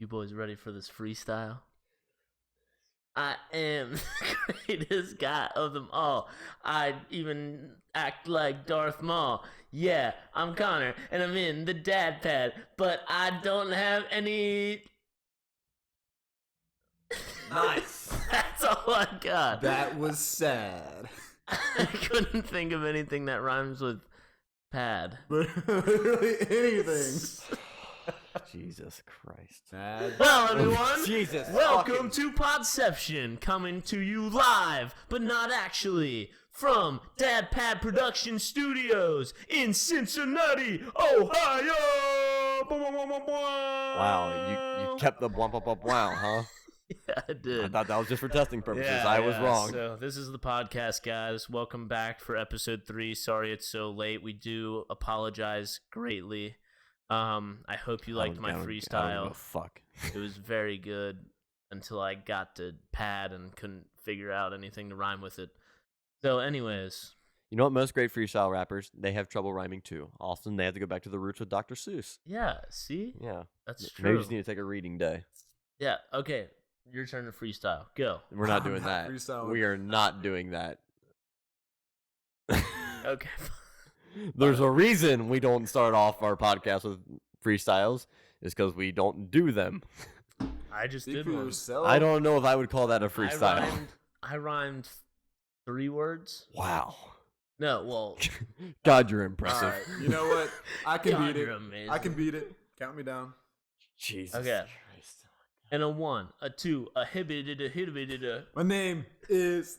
You boys ready for this freestyle? I am the greatest guy of them all. I even act like Darth Maul. Yeah, I'm Connor, and I'm in the dad pad, but I don't have any... Nice. That's all I got. That was sad. I couldn't think of anything that rhymes with pad. Literally anything. Jesus Christ. Well, everyone, Jesus. welcome to Podception, coming to you live, but not actually, from Dad Pad Production Studios in Cincinnati, Ohio. Wow, you kept the bump up wow, huh? Yeah, I did. I thought that was just for testing purposes. Yeah, I was wrong. So this is the podcast, guys. Welcome back for episode 3. Sorry it's so late. We do apologize greatly. I hope you liked my freestyle. I don't give a fuck. It was very good until I got to pad and couldn't figure out anything to rhyme with it. So anyways. You know what? Most great freestyle rappers, they have trouble rhyming too. Often they have to go back to the roots with Dr. Seuss. Yeah, see? Yeah. That's true. Maybe you just need to take a reading day. Yeah, okay. Your turn to freestyle. Go. We're not doing that. We are not doing that. Okay. There's a reason we don't start off our podcast with freestyles. Is because we don't do them. I just Speak did for one. yourself. I don't know if I would call that a freestyle. I rhymed 3 words. Wow. No, well. God, you're impressive. All right. You know what? I can God, beat it. you're amazing. I can beat it. Count me down. Jesus. Okay. Christ. And a 1, a 2, a hibbity, a hibbity, a. My name is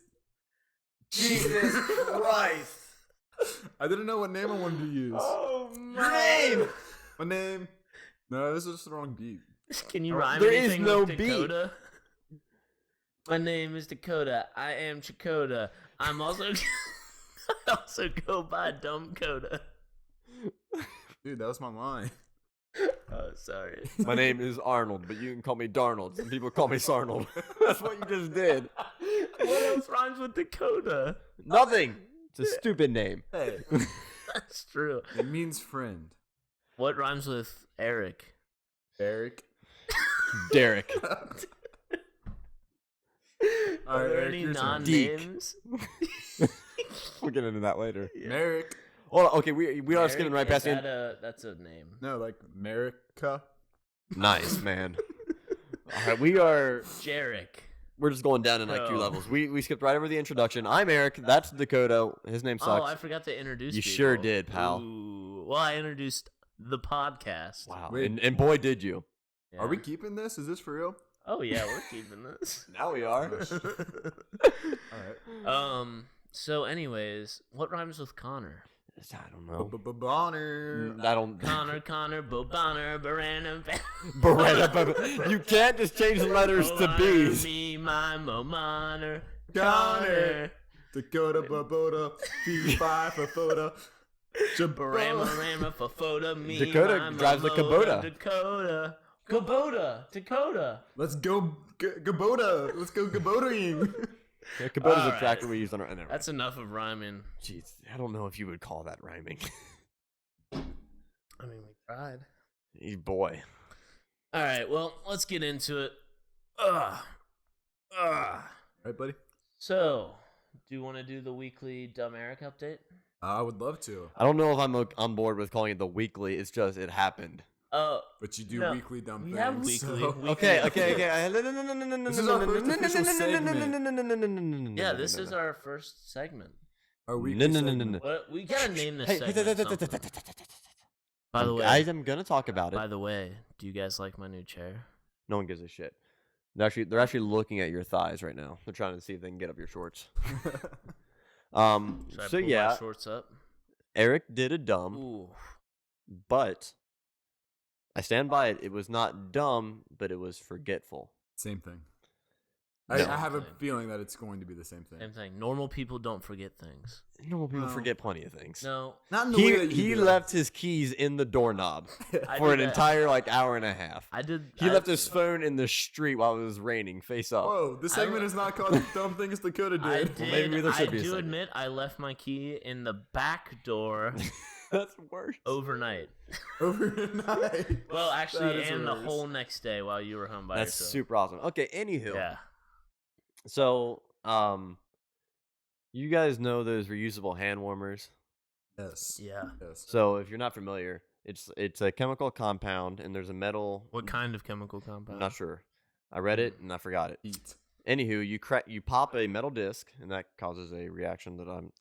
Jesus Christ. I didn't know what name I wanted to use. Oh, name. My name. No, this is just the wrong beat. Can you rhyme there is anything no with Dakota? My name is Dakota. I am Chakota. I'm also I also go by Dumb Coda. Dude, that was my line. Oh, sorry. My name is Arnold, but you can call me Darnold. Some people call me Sarnold. That's what you just did. What else rhymes with Dakota? Nothing. It's a stupid name. Hey, That's true. it means friend. What rhymes with Eric? Eric. Derek. All Are right, there Eric, any your turn. non-names? We'll get into that later. Merrick. Well, okay, we are skipping right past it. That's a name. No, like America. Nice, man. All right, we're just going down in like 2 Oh. levels. We skipped right over the introduction. I'm Eric. That's Dakota. His name sucks. Oh, I forgot to introduce You people. sure did, pal. Ooh. Well, I introduced the podcast. Wow. Wait. And boy, did you. Yeah. Are we keeping this? Is this for real? Oh, yeah, we're keeping this. Now we are. All right. So anyways, what rhymes with Connor? I don't know. Bonner. I don't. Connor, Bo Bonner, Barana, Beretta. You can't just change the letters to B's. Me, my Momonner, Connor. Dakota, Baboda, P5 for photo. Barama, for photo, me, Dakota my drives the Momoda, Kubota. Dakota. Let's go, Gaboda. Let's go, Gabodaing. Yeah, Kubota's All a right. tractor we use on our. Anyway. That's enough of rhyming. Jeez, I don't know if you would call that rhyming. I mean, we tried. Boy. All right, well, let's get into it. Right, buddy? So, do you want to do the weekly Dumb Eric update? I would love to. I don't know if I'm on board with calling it the weekly. It's just it happened. Oh, But you do No, weekly dumb we things. have weekly. so- Okay. This is our first official segment. yeah, this is our first segment. Our weekly segment. What, we gotta name this Hey, segment something. By the way, I'm gonna talk about by it. the way, do you guys like my new chair? No one gives a shit. They're actually looking at your thighs right now. They're trying to see if they can get up your shorts. Should I So pull yeah, my shorts up? Eric did a dumb, Ooh, but I stand by it. It was not dumb, but it was forgetful. Same thing. No. I have a feeling that it's going to be the same thing. same thing. Normal people don't forget things. Normal people No. forget plenty of things. No, Not in the way that you He do. left his keys in the doorknob I for did an that. entire hour and a half. I did. He left his phone in the street while it was raining, face up. Whoa, this segment is not called Dumb Things Dakota I did. did. maybe there should I be a do segment. admit I left my key in the back door That's worse. overnight. Overnight. Well, That actually, is and the worse. whole next day while you were home by That's yourself. super awesome. Okay, anywho. Yeah. So, you guys know those reusable hand warmers? Yes. Yeah. Yes. So, if you're not familiar, it's a chemical compound, and there's a metal. What kind of chemical I'm compound? not sure. I read it and I forgot it. Heat. Anywho, you pop a metal disc, and that causes a reaction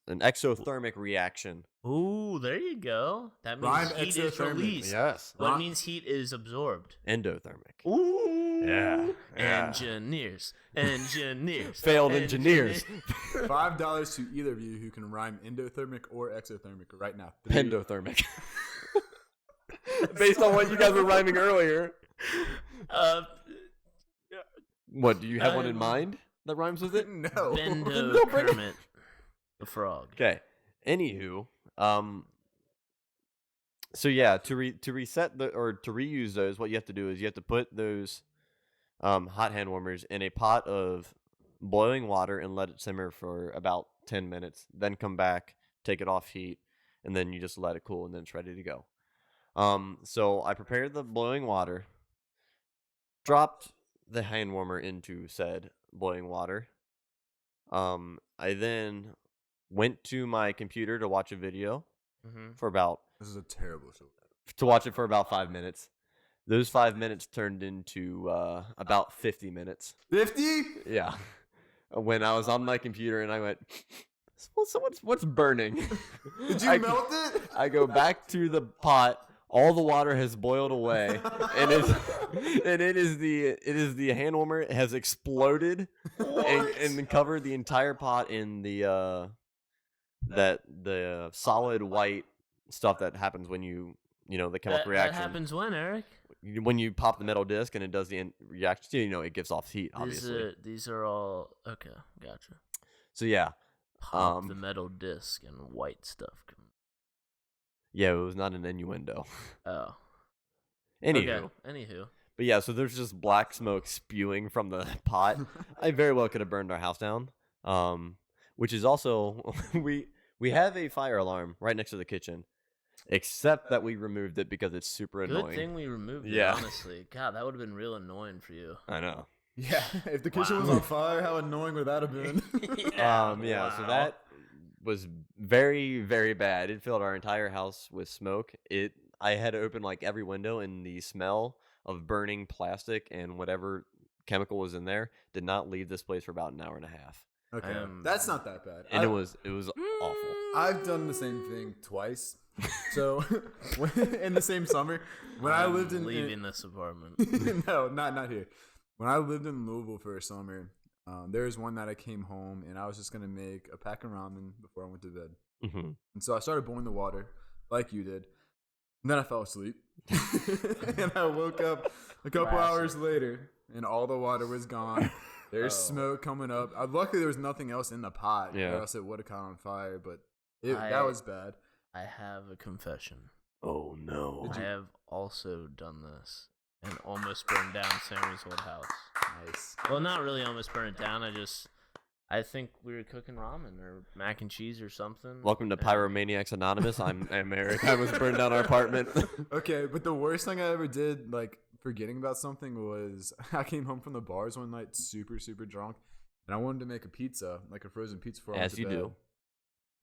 an exothermic reaction. Ooh, there you go. That means Rhyme heat is exothermic. released. Yes. What Ron- means heat is absorbed? Endothermic. Ooh. Yeah. Engineers. Failed engineers. $5 to either of you who can rhyme endothermic or exothermic right now. Pendothermic. Based on what you guys were rhyming earlier. What, do you have one in mind that rhymes with it? No. Bendo No, bring it. Kermit the Frog. Okay. Anywho, so yeah, to reset to reuse those, what you have to do is you have to put those hot hand warmers in a pot of boiling water and let it simmer for about 10 minutes. Then come back, take it off heat, and then you just let it cool, and then it's ready to go. So I prepared the boiling water, dropped the hand warmer into said boiling water. I then went to my computer to watch a video Mm-hmm. for about This is a terrible show. to watch it for about 5 minutes. Those 5 minutes turned into about 50 minutes. 50? Yeah, when I was on my computer and I went, what's burning? Did you I- melt it? I go back to the pot. All the water has boiled away, and it is the hand warmer. It has exploded and covered the entire pot in the solid white stuff that happens when the chemical That reaction. happens when, Eric? When you pop the metal disc and it does the reaction. It gives off heat, obviously. These are all okay. Gotcha. So yeah, Pop the metal disc and white stuff. yeah, it was not an innuendo. Oh. Anywho. Okay. Anywho. But yeah, so there's just black smoke spewing from the pot. I very well could have burned our house down. Which is also we have a fire alarm right next to the kitchen, except that we removed it because it's super annoying. Good thing we removed it. Yeah. Honestly, God, that would have been real annoying for you. I know. Yeah. If the kitchen was Wow. on fire, how annoying would that have been? Yeah. So that was very, very bad. It filled our entire house with smoke. I had to open like every window, and the smell of burning plastic and whatever chemical was in there did not leave this place for about an hour and a half. Okay. Um, That's not that bad. And it was awful. I've done the same thing twice. So in the same summer, when I lived in leaving this apartment. no, not here. When I lived in Louisville for a summer, there was one night I came home and I was just gonna make a pack of ramen before I went to bed. Mm-hmm. And so I started boiling the water like you did. And then I fell asleep. And I woke up a couple hours later and all the water was gone. There's smoke coming up. Luckily, there was nothing else in the pot. Yeah. Or else it would have caught on fire. But that was bad. I have a confession. Oh no. I have also done this and almost burned down Sammy's old house. Nice. Well, not really almost burned it down. I think we were cooking ramen or mac and cheese or something. Welcome to and- Pyromaniacs Anonymous. I'm Eric. I was burned down our apartment. Okay, but the worst thing I ever did, like forgetting about something, was I came home from the bars one night super, super drunk. And I wanted to make a pizza, like a frozen pizza for As you do.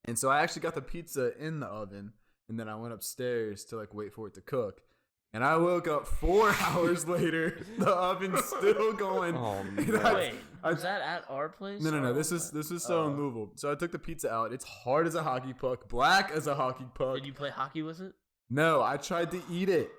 And so I actually got the pizza in the oven, and then I went upstairs to like wait for it to cook. And I woke up 4 hours later, the oven's still going. Oh, And man. Wait, was that at our place? No. or- This is still in Louisville. So I took the pizza out. It's hard as a hockey puck, black as a hockey puck. Did you play hockey with it? No, I tried to eat it.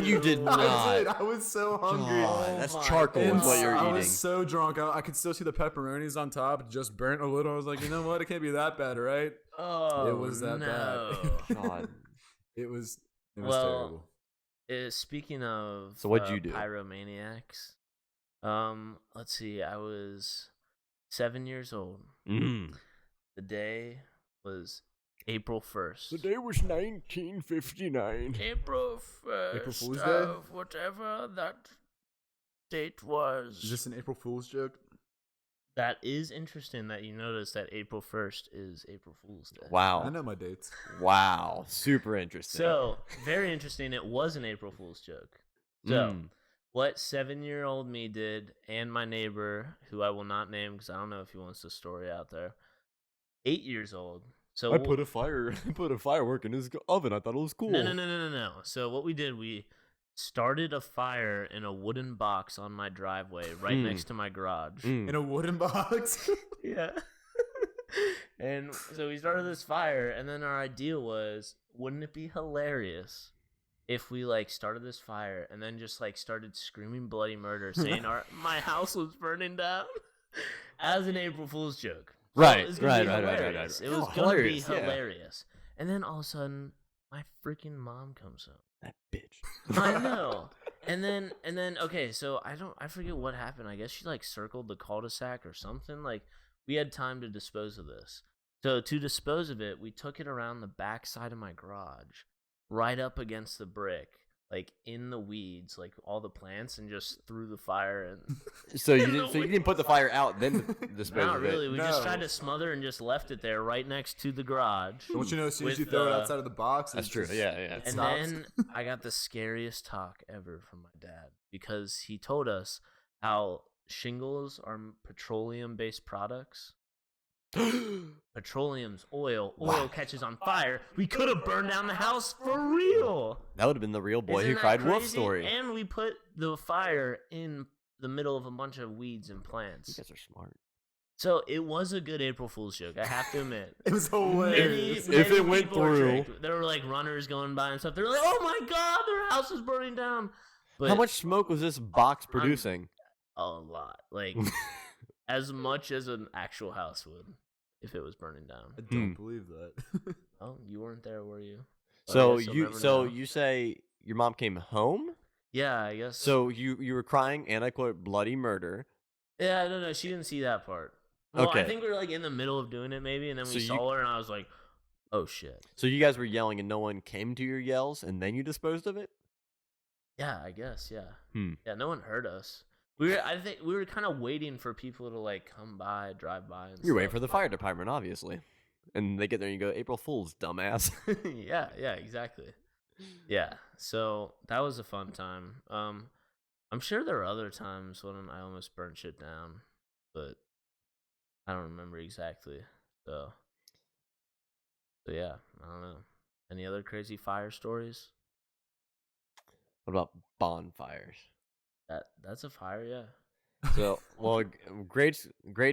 You did I not. did. I was so hungry. God, that's my charcoal And is what you're I eating. was so drunk. I could still see the pepperonis on top, just burnt a little. I was like, you know what? It can't be that bad, right? Oh, It was that no. bad. God. It was Well, terrible. Speaking of So what'd you do? Pyromaniacs, let's see. I was 7 years old. Mm. The day was April 1st. The day was 1959. April 1st. April Fool's Day? of whatever that date was. Is this an April Fool's joke? That is interesting that you noticed that April 1st is April Fool's Day. I Wow. know my dates. Wow. Super interesting. So, very interesting. It was an April Fool's joke. So, what 7-year-old me did, and my neighbor, who I will not name because I don't know if he wants the story out there, 8 years old. So I put a firework in his oven. I thought it was cool. No. So what we did, we started a fire in a wooden box on my driveway right next to my garage. In a wooden box? Yeah. And so we started this fire, and then our idea was, wouldn't it be hilarious if we like started this fire and then just like started screaming bloody murder, saying my house was burning down as an April Fool's joke. Right, it was gonna be right. hilarious. It was going to be hilarious. And then all of a sudden, my freaking mom comes home. That bitch. I know. And then okay, so I forget what happened. I guess she like circled the cul-de-sac or something. Like we had time to dispose of this. So to dispose of it, we took it around the back side of my garage, right up against the brick, like in the weeds, like all the plants, and just threw the fire. And So you didn't put the fire out, then dispose not of it. really. We just tried to smother and just left it there, right next to the garage. Don't you know, as soon as you throw it outside of the box, That's it's true. just- Yeah. it And stops. then I got the scariest talk ever from my dad because he told us how shingles are petroleum-based products. Petroleum's oil. Oil catches on fire. We could have burned down the house for real. That would have been the real boy Isn't who that cried wolf crazy? story. And we put the fire in the middle of a bunch of weeds and You plants. guys are smart. So it was a good April Fool's joke, I have to admit. It was hilarious. If it went people were through. tricked. There were like runners going by and stuff. They're like, "Oh my god, their house is burning down." But How much smoke was this box producing? a lot, like as much as an actual house would if it was burning down. I don't believe that. Oh, you weren't there, were you? So I guess you'll never know. you say your mom came home? Yeah, I guess. So you were crying, and I quote, bloody murder. Yeah, no, she didn't see that part. Well, I Okay. think we were like in the middle of doing it maybe, and then we So you- saw her, and I was like, "Oh shit." So you guys were yelling, and no one came to your yells, and then you disposed of it? Yeah, I guess. Yeah. Hmm. Yeah, no one heard us. I think we were kind of waiting for people to like come by, drive by. And You're waiting stuff. for the fire department, obviously. And they get there and you go, April Fool's, dumbass. Yeah, exactly. Yeah, so that was a fun time. I'm sure there were other times when I almost burnt shit down, but I don't remember exactly. So yeah, I don't know. Any other crazy fire stories? What about bonfires? That's a fire, yeah. So, well, grade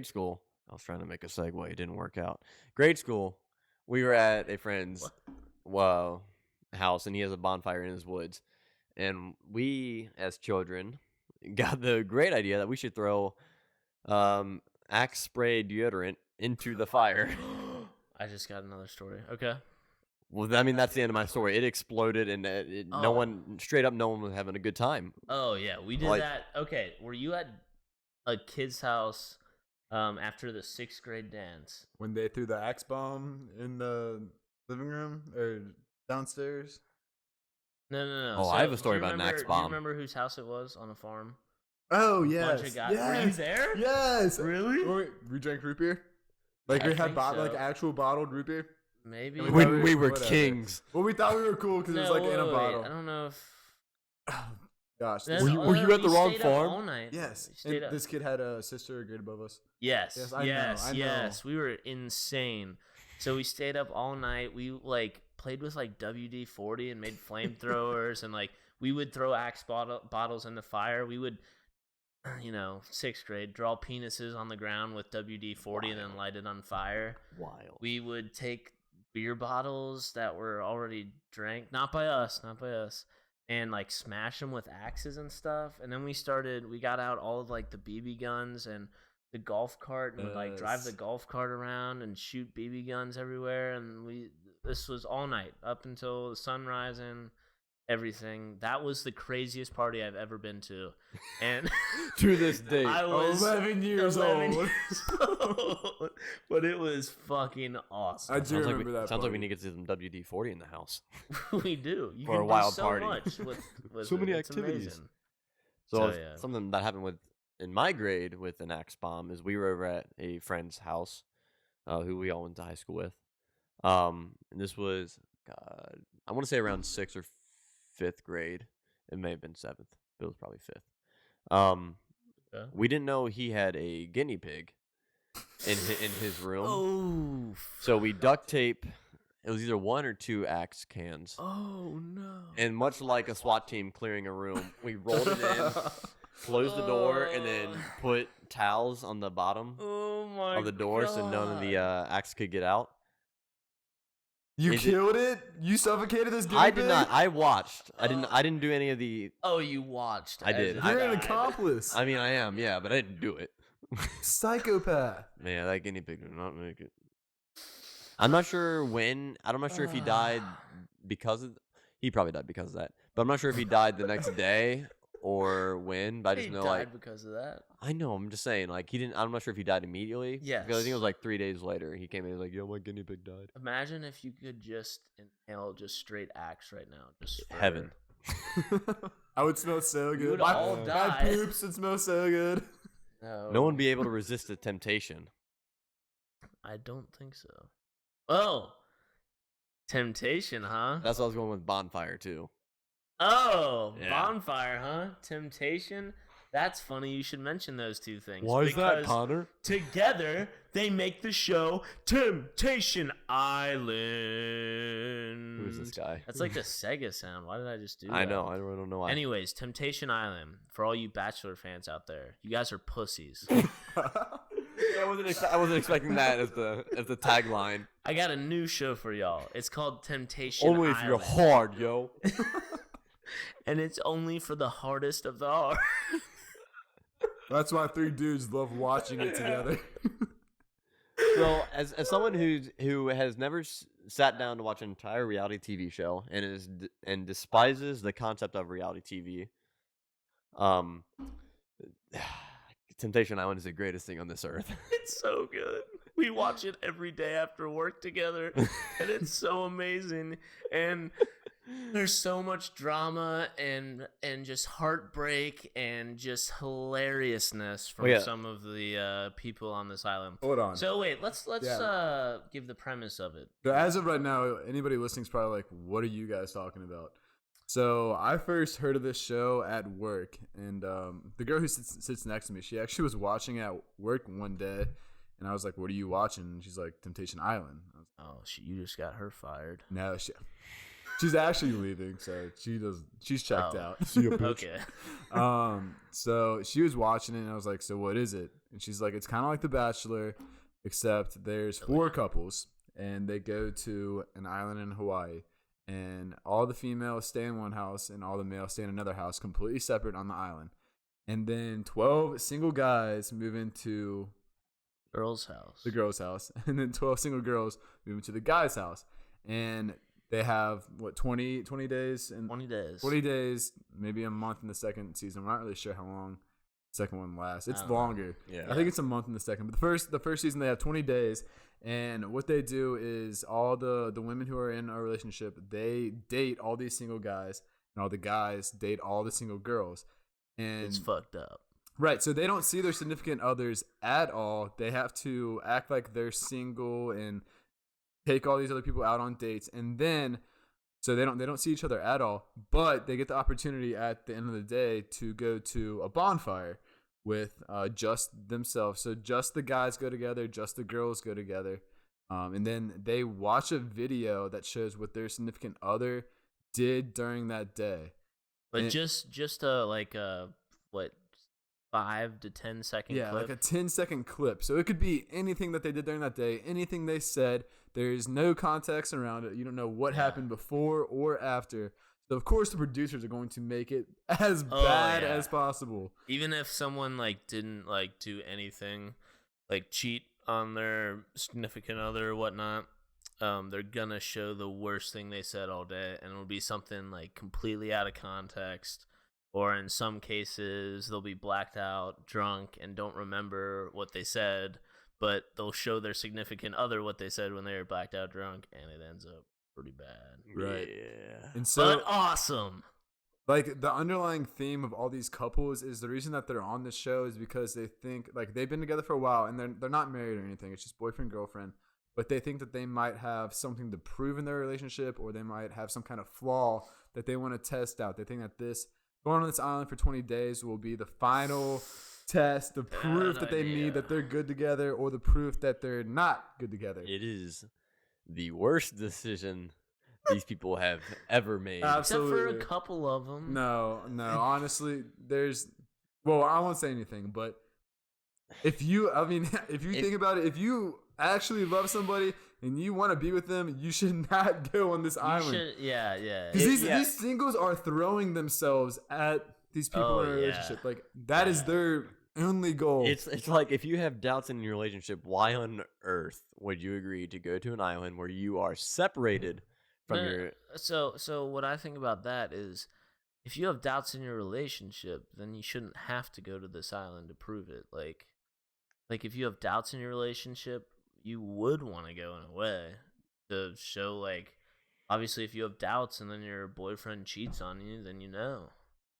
school. I was trying to make a segue. It didn't work out. Grade school, we were at a friend's house, and he has a bonfire in his woods. And we, as children, got the great idea that we should throw Axe spray deodorant into the fire. I just got another story. Okay. Well, I mean, that's the end of my story. It exploded, and no one was having a good time. Oh yeah, we did Like- that. Okay, were you at a kid's house after the 6th grade dance? When they threw the axe bomb in the living room or downstairs. No. Oh, I have a story about an axe Do bomb. you remember whose house it was on a farm? Oh, Bunch yes. of guys. Yes. Were you there? Yes. Really? We drank root beer? Like, I we had think like so. actual bottled root beer? Maybe. We We were whatever. kings. Well, we thought we were cool because it was No, like in a wait, bottle. I don't know if. Gosh. That's- Were you at the we wrong stayed up farm? all night. Yes. We stayed And up. this kid had a sister a grade above us. Yes, Yes, I know, yes, I know. yes. We were insane. So we stayed up all night. We like played with like WD-40 and made flamethrowers, and like we would throw Axe bottles in the fire. We would, 6th grade, draw penises on the ground with WD-40 and then light it on fire. Wild. We would take beer bottles that were already drank, not by us, and like smash them with axes and stuff. And then we got out all of like the BB guns and the golf cart, and would like drive the Yes. golf cart around and shoot BB guns everywhere. And this was all night up until the sun rising. Everything. That was the craziest party I've ever been to, and To this day. I was 11 years 11 old. years old. But it was fucking awesome. I do Sounds remember that. Sounds like we party. need to get some WD-40 in the house. We do. You For a can wild do so party. much with So it. many It's activities. amazing. So So, it's yeah. something that happened with in my grade with an axe bomb is we were over at a friend's house, who we all went to high school with. And this was, God, I want to say around 6th or 5th grade. It may have been 7th, but it was probably 5th. Yeah. We didn't know he had a guinea pig in his room. Oh. So we duct tape. It was either 1 or 2 axe cans. Oh no. And much like a SWAT team clearing a room, we rolled it in, closed the door, and then put towels on the bottom of the door so none of the axe could get out. You killed it? You suffocated this guinea I pig? did not. I watched. I didn't do any of the. Oh, you watched. I did. You're an accomplice. I mean, I am. Yeah, but I didn't do it. Psychopath. Man, that guinea pig did not make it. I'm not sure when. I'm not sure if he died because of. He probably died because of that. But I'm not sure if he died the next day or when. But I just He know, died like, because of that. I know. I'm just saying, like, he didn't. I'm not sure if he died immediately. Yes. Because I think it was like 3 days later. He came in. He was like, "Yo, my guinea pig died." Imagine if you could just inhale just straight axe right now. Just for Heaven. I would smell so We good. would all My die. poops would smell so good. No, No one would be able to resist the temptation. I don't think so. Oh, temptation, huh? That's what I was going with bonfire too. Oh, Yeah. bonfire, huh? Temptation. That's funny. You should mention those two things. Why is that, because Connor? Together, they make the show Temptation Island. Who is this guy? That's like the Sega sound. Why did I just do that? I know. I don't know why. Anyways, Temptation Island. For all you Bachelor fans out there, you guys are pussies. I wasn't expecting that as the tagline. I got a new show for y'all. It's called Temptation Only if Island. you're hard, yo. And it's only for the hardest of the hard. That's why 3 dudes love watching it together. So, as someone who has never sat down to watch an entire reality TV show and despises the concept of reality TV, Temptation Island is the greatest thing on this earth. It's so good. We watch it every day after work together, and it's so amazing. And there's so much drama and just heartbreak and just hilariousness from some of the people on this island. Hold on. So wait, let's give the premise of it. So as of right now, anybody listening is probably like, what are you guys talking about? So I first heard of this show at work, and the girl who sits next to me, she actually was watching at work one day, and I was like, what are you watching? And she's like, Temptation Island. I was like, Oh, you just got her fired. no, she's actually leaving, so she's checked out. See you, bitch. Okay. So she was watching it, and I was like, so what is it? And she's like, it's kind of like The Bachelor, except there's 4 couples, and they go to an island in Hawaii. And all the females stay in one house and all the males stay in another house, completely separate on the island. And then 12 single guys move into Girl's house. the girl's house. And then 12 single girls move into the guy's house. And they have, 20 days? And 20 days. 20 days, maybe a month in the second season. We're not really sure how long the second one lasts. It's I don't know. longer. Yeah. I think it's a month in the second. But the first season, they have 20 days. And what they do is all the women who are in a relationship, they date all these single guys, and all the guys date all the single girls. And It's fucked up. right, so they don't see their significant others at all. They have to act like they're single and take all these other people out on dates, and then so they don't see each other at all. But they get the opportunity at the end of the day to go to a bonfire with just themselves. So just the guys go together, just the girls go together. And then they watch a video that shows what their significant other did during that day. But And- just a 5 to 10 second Yeah, clip? like a 10-second clip. So it could be anything that they did during that day, anything they said. There's no context around it. You don't know what happened before or after. So of course the producers are going to make it as bad as possible. Even if someone didn't do anything, cheat on their significant other or whatnot, they're gonna show the worst thing they said all day, and it'll be something completely out of context, or in some cases they'll be blacked out, drunk, and don't remember what they said, but they'll show their significant other what they said when they were blacked out drunk, and it ends up pretty bad. Right. Yeah. And so But awesome. like the underlying theme of all these couples is the reason that they're on this show is because they think like they've been together for a while and they're not married or anything. It's just boyfriend girlfriend, but they think that they might have something to prove in their relationship, or they might have some kind of flaw that they want to test out. They think that this going on this island for 20 days will be the final test, the proof that they need that they're good together, or the proof that they're not good together. It is the worst decision these people have ever made. Absolutely. Except for a couple of them. No, honestly, well, I won't say anything, but if you think about it, if you actually love somebody and you want to be with them, you should not go on this island. Yeah. Because these singles are throwing themselves at these people in a relationship. Like, that is their only goal. It's like, if you have doubts in your relationship, why on earth would you agree to go to an island where you are separated from your... So what I think about that is, if you have doubts in your relationship, then you shouldn't have to go to this island to prove it. Like if you have doubts in your relationship, you would want to go in a way to show, like, obviously if you have doubts and then your boyfriend cheats on you, then you know.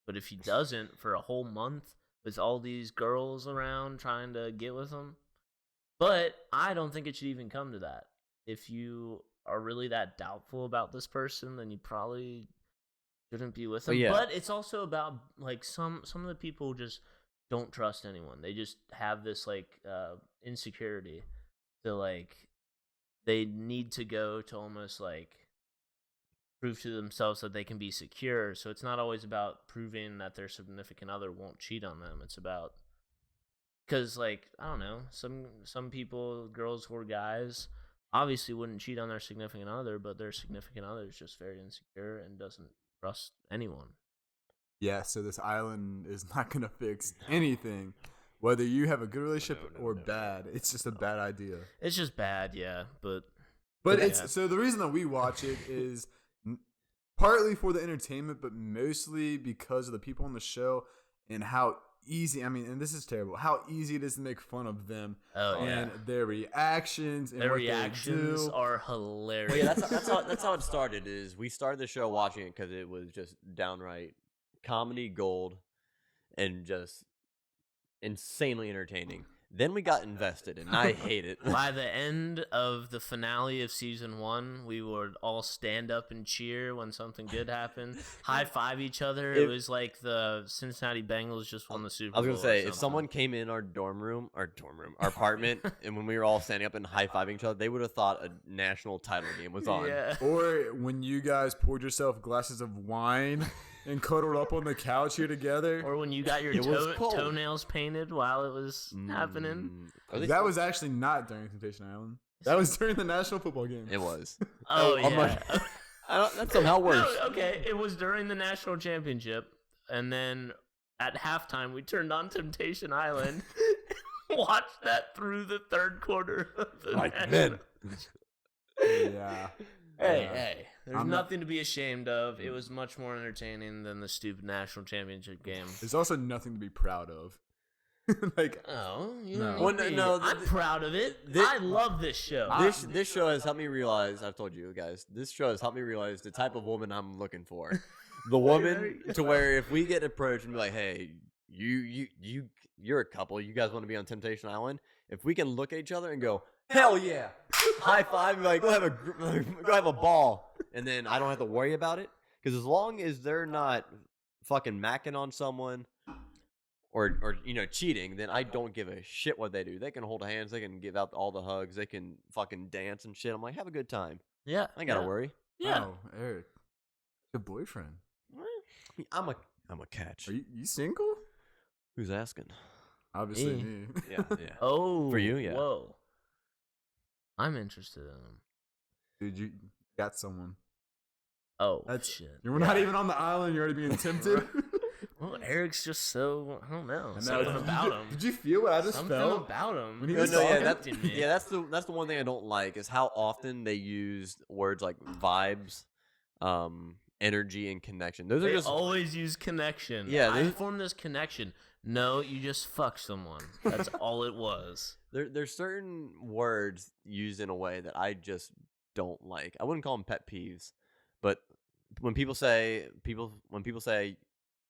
But if he doesn't for a whole month with all these girls around trying to get with him, but I don't think it should even come to that. If you are really that doubtful about this person, then you probably shouldn't be with them. Yeah. But it's also about, like, some of the people just don't trust anyone. They just have this, like, insecurity. So, like, they need to go to almost, like, prove to themselves that they can be secure. So it's not always about proving that their significant other won't cheat on them. It's about, because, like, I don't know, some people, girls or guys, obviously wouldn't cheat on their significant other, but their significant other is just very insecure and doesn't trust anyone. Yeah, so this island is not going to fix anything. Whether you have a good relationship or bad, it's just a bad idea. It's just bad, yeah, but it's so the reason that we watch it is partly for the entertainment, but mostly because of the people on the show and how easy, I mean, and this is terrible, how easy it is to make fun of them and their reactions and their what reactions they do. are hilarious. Well, yeah, that's how it started. Is we started the show watching it because it was just downright comedy gold and just insanely entertaining. Then we got invested, and I hate it. By the end of the finale of season 1, we would all stand up and cheer when something good happened, high five each other. It was like the Cincinnati Bengals just won the Super Bowl. I was gonna say, if someone came in our our apartment, and when we were all standing up and high fiving each other, they would have thought a national title game was on. Yeah. Or when you guys poured yourself glasses of wine and cuddled up on the couch here together. Or when you got your toenails painted while it was happening. That was actually not during Temptation Island. That was during the national football game. It was. Oh, yeah. That's somehow worse. No, okay, it was during the national championship, and then at halftime we turned on Temptation Island, watched that through the third quarter of the national. Yeah. Hey, there's nothing to be ashamed of. It was much more entertaining than the stupid national championship game. There's also nothing to be proud of. Like, I'm proud of it. I love this show. This show has helped me realize. I've told you guys. This show has helped me realize the type of woman I'm looking for. The woman to where if we get approached and be like, "Hey, you're a couple. You guys want to be on Temptation Island?" If we can look at each other and go, "Hell yeah!" High five, and be like, go have a ball, and then I don't have to worry about it, because as long as they're not fucking macking on someone or cheating, then I don't give a shit what they do. They can hold hands, they can give out all the hugs, they can fucking dance and shit. I'm like, have a good time. Yeah, I ain't gotta worry. Yeah. Oh, Eric, your boyfriend. I'm a catch. Are you single? Who's asking? Obviously me. Yeah. Oh, for you, yeah. Whoa, I'm interested in him. Dude, you got someone. Oh, shit. You're not even on the island. You're already being tempted. Well, Eric's just so, I don't know. Something about him. Did you feel what I just Something felt? about him. When he was talking? That's the one thing I don't like, is how often they use words like vibes, energy, and connection. Those are just always use connection. Yeah, I formed this connection. No, you just fucked someone. That's all it was. There's certain words used in a way that I just don't like. I wouldn't call them pet peeves, but when people say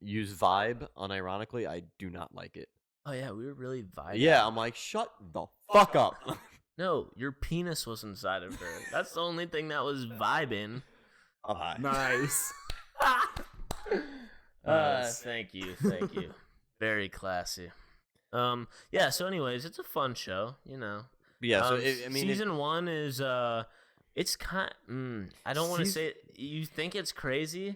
use vibe unironically, I do not like it. Oh yeah, we were really vibing. Yeah, I'm like, shut the fuck up. No, your penis was inside of her. That's the only thing that was vibing. I'm high. Nice. Thank you. Very classy. Yeah. So, anyways, it's a fun show. You know. Yeah. So season 1 is it's kind. I don't want to say it. You think it's crazy,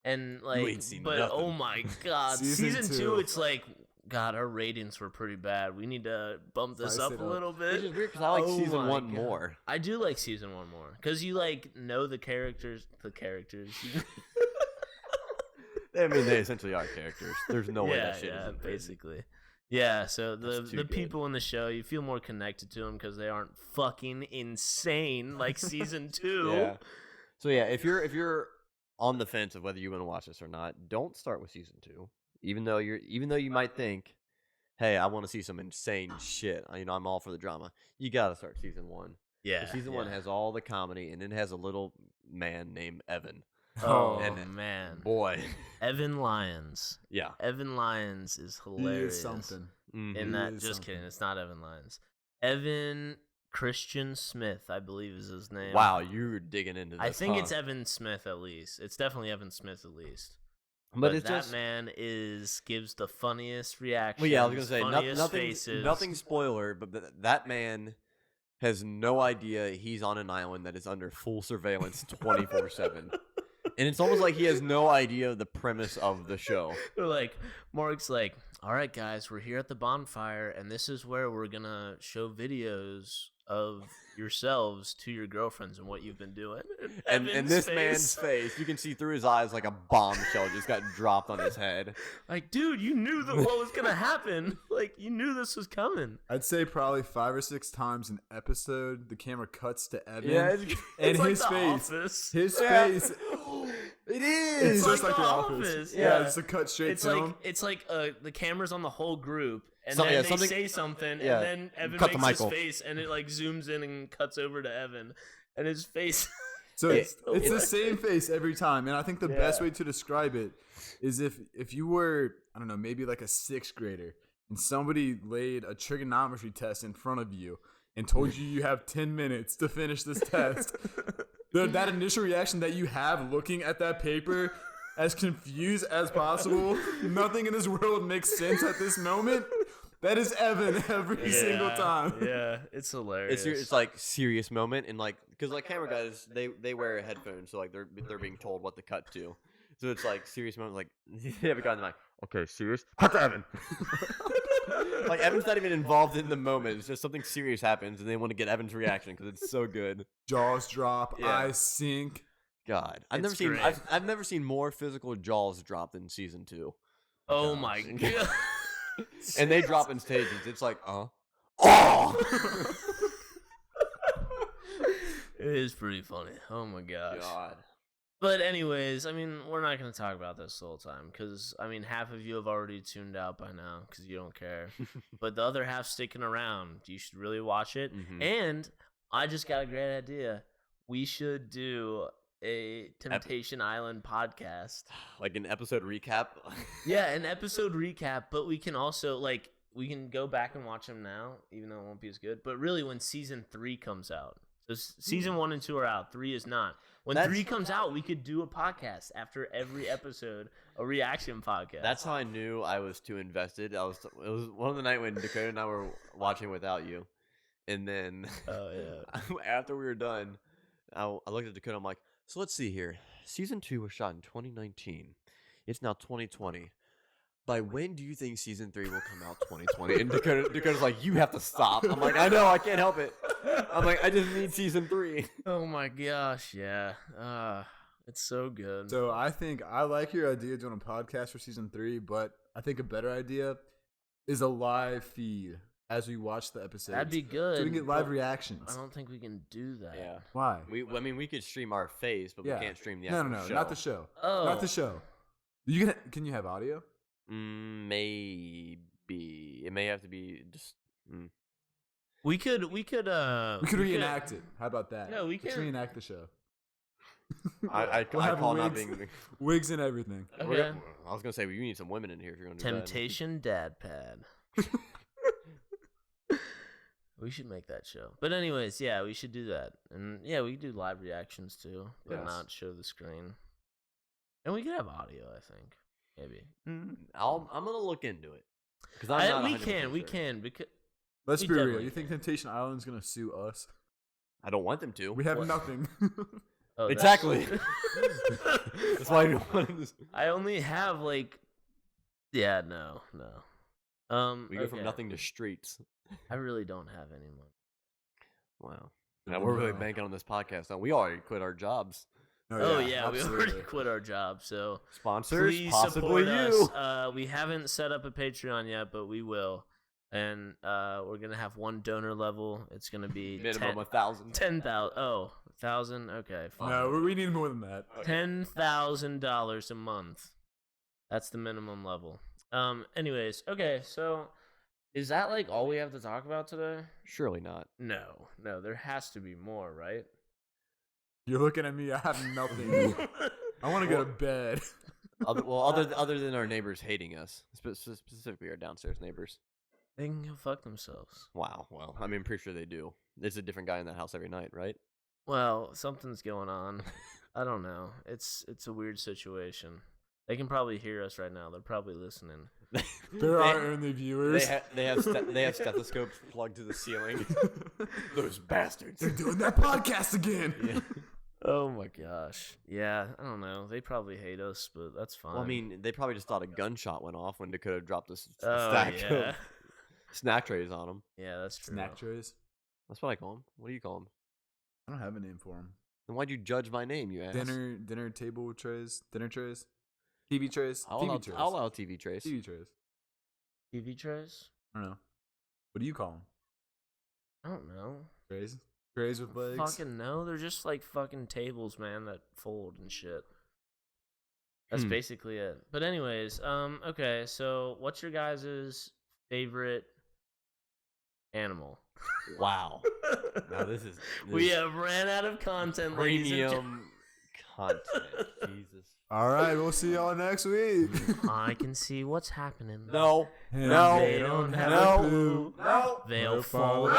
and like, but nothing. oh my god, season 2, it's like. God, our ratings were pretty bad. We need to bump this up a little bit. Which is weird because I like season 1 more. I do like season 1 more because you like know the characters. I mean, they essentially are characters. There's no way that shit isn't basically. Yeah, so the people in the show, you feel more connected to them because they aren't fucking insane like season 2. Yeah. So yeah, if you're on the fence of whether you want to watch this or not, don't start with season 2. Even though you might think, hey, I want to see some insane shit. You know, I'm all for the drama. You gotta start season 1. Yeah. Season 1 has all the comedy, and it has a little man named Evan. Oh man, boy, Evan Lyons. Yeah, Evan Lyons is hilarious. He is something. In that, just kidding. It's not Evan Lyons. Evan Christian Smith, I believe, is his name. Wow, you're digging into this. I think it's Evan Smith at least. It's definitely Evan Smith at least. But it's that man gives the funniest reactions. Well, yeah, I was gonna say nothing spoiler, but that man has no idea he's on an island that is under full surveillance 24/7, and it's almost like he has no idea the premise of the show. Like Mark's like, all right, guys, we're here at the bonfire, and this is where we're gonna show videos of yourselves to your girlfriends and what you've been doing. And this man's face, you can see through his eyes like a bombshell just got dropped on his head. Like, dude, you knew that what was gonna happen. Like, you knew this was coming. I'd say probably 5 or 6 times an episode, the camera cuts to Evan, it's like his the face. Office. His face. It is. It's just like the Office. Yeah, it's a cut straight it's to like him. It's like the camera's on the whole group, and So- then yeah, they something- say something, yeah. and then Evan Cut to makes his Michael. face, and it like zooms in and cuts over to Evan, and his face. So it's the same face every time, and I think the best Yeah. way to describe it is if you were, I don't know, maybe like a 6th grader, and somebody laid a trigonometry test in front of you and told you have 10 minutes to finish this test. That initial reaction that you have looking at that paper, as confused as possible, nothing in this world makes sense at this moment. That is Evan every single time. Yeah, it's hilarious. It's like serious moment, and like because like camera guys they wear headphones, so like they're being told what to cut to. So it's like serious moment, like they have a guy in the mic. Okay, serious. Cut to Evan. Like Evan's not even involved in the moment. It's just something serious happens, and they want to get Evan's reaction because it's so good. Jaws drop, Yeah. eyes sink. God, It's great. I've never seen more physical jaws drop than season 2. Oh my god. And they drop in stages. It's like, oh. It is pretty funny. Oh my gosh. God. But anyways, I mean, we're not going to talk about this the whole time because, I mean, half of you have already tuned out by now because you don't care. But the other half sticking around. You should really watch it. Mhm. And I just got a great idea. We should do a Temptation Island podcast. Like an episode recap. Yeah, an episode recap, but we can also, like, we can go back and watch them now, even though it won't be as good. But really, when season 3 comes out. So season 1 and 2 are out. 3 is not. When 3 comes out, we could do a podcast after every episode, a reaction podcast. That's how I knew I was too invested. It was one of the night when Dakota and I were watching without you, and then after we were done, I looked at Dakota. I'm like, so let's see here. Season 2 was shot in 2019. It's now 2020. By when do you think season 3 will come out? 2020. And Dakota's like, you have to stop. I'm like, I know, I can't help it. I'm like, I just need season 3. Oh my gosh, yeah. It's so good. So I think I like your idea of doing a podcast for season 3, but I think a better idea is a live feed as we watch the episodes. That'd be good. So we can get live but reactions. I don't think we can do that. Yeah. Why? I mean, we could stream our face, but Yeah. we can't stream the No, actual show. not the show. Oh. Not the show. Can you have audio? Maybe. It may have to be just. We could We could reenact it. How about that? Yeah, we Let's can. reenact the show. I We'll have call not wigs. being. Wigs and everything. Okay. I was gonna say you need some women in here if you're gonna do Temptation Dad Pad. We should make that show. But anyways, yeah, we should do that. And yeah, we could do live reactions too, but Yes. not show the screen. And we could have audio, I think. Maybe. that. I'm gonna look into it because I'm not. We 100% can sure. because Let's We be real. definitely You think can. Temptation Island's gonna sue us? I don't want them to. We have What? nothing. oh, Exactly. that's- That's why I don't want this. I only have like yeah, no. We go from okay. nothing to streets. I really don't have any money. Wow. Now we're really Wow. banking on this podcast. Now we already quit our jobs. Oh yeah, we absolutely. already quit our job, so Sponsors, please possibly support you. us. We haven't set up a Patreon yet, but we will. And we're gonna have one donor level. It's gonna be Minimum 1,000. 10,000. Oh, 1,000. Okay, fine. No, we need more than that. $10,000 a month. That's the minimum level. Anyways, okay. So, is that like all we have to talk about today? Surely not. No. There has to be more, right? You're looking at me. I have nothing. I want to go to bed. Other than our neighbors hating us, specifically our downstairs neighbors. They can go fuck themselves. Wow. Well, I mean, I'm pretty sure they do. There's a different guy in that house every night, right? Well, something's going on. I don't know. It's a weird situation. They can probably hear us right now. They're probably listening. There are only viewers. They have stethoscopes plugged to the ceiling. Those bastards. They're doing that podcast again. Yeah. Oh my gosh. Yeah, I don't know. They probably hate us, but that's fine. Well, I mean, they probably just thought a gunshot went off when Dakota dropped the oh, stack yeah. of snack trays on him. Yeah, that's true. Snack trays. That's what I call them. What do you call them? I don't have a name for them. Then why'd you judge my name, you ass? Dinner table trays. Dinner trays. TV trays. I'll TV allow, trays. I'll allow TV trays. TV trays. TV trays? I don't know. What do you call them? I don't know. Trays. Trays with legs. Fucking no. They're just like fucking tables, man, that fold and shit. That's Hmm. basically it. But anyways, okay, so what's your guys' favorite animal? Wow. Now this is We have ran out of content, ladies and premium content. Jesus. All right, we'll see y'all next week. I can see what's happening. No. And No. they don't have No. a clue. No. They'll They're fall in falling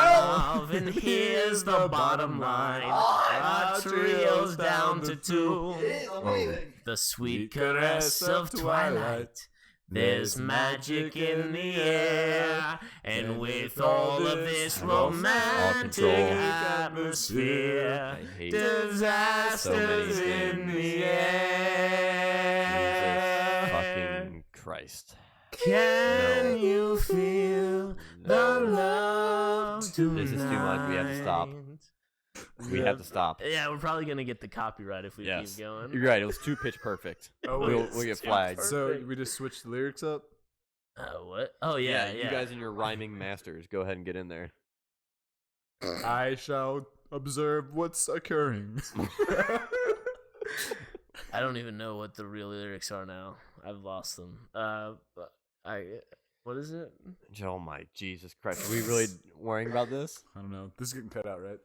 love, and here's the bottom line. Our trio's down to two. The sweet caress of twilight. There's magic in the air, and with all of this romantic atmosphere, I hate disasters so many in the things. air. Fucking Christ. Can No. you feel the love tonight? This is too much. We have to stop. We have to stop. Yeah, we're probably gonna get the copyright if we Yes. keep going. You're right. It was too pitch perfect. Oh, we'll wait. get Too flagged. perfect. So we just switched the lyrics up. What? Oh yeah. You guys and your rhyming masters, go ahead and get in there. I shall observe what's occurring. I don't even know what the real lyrics are now. I've lost them. What is it? Oh my Jesus Christ. Are we really worrying about this? I don't know. This is getting cut out, right?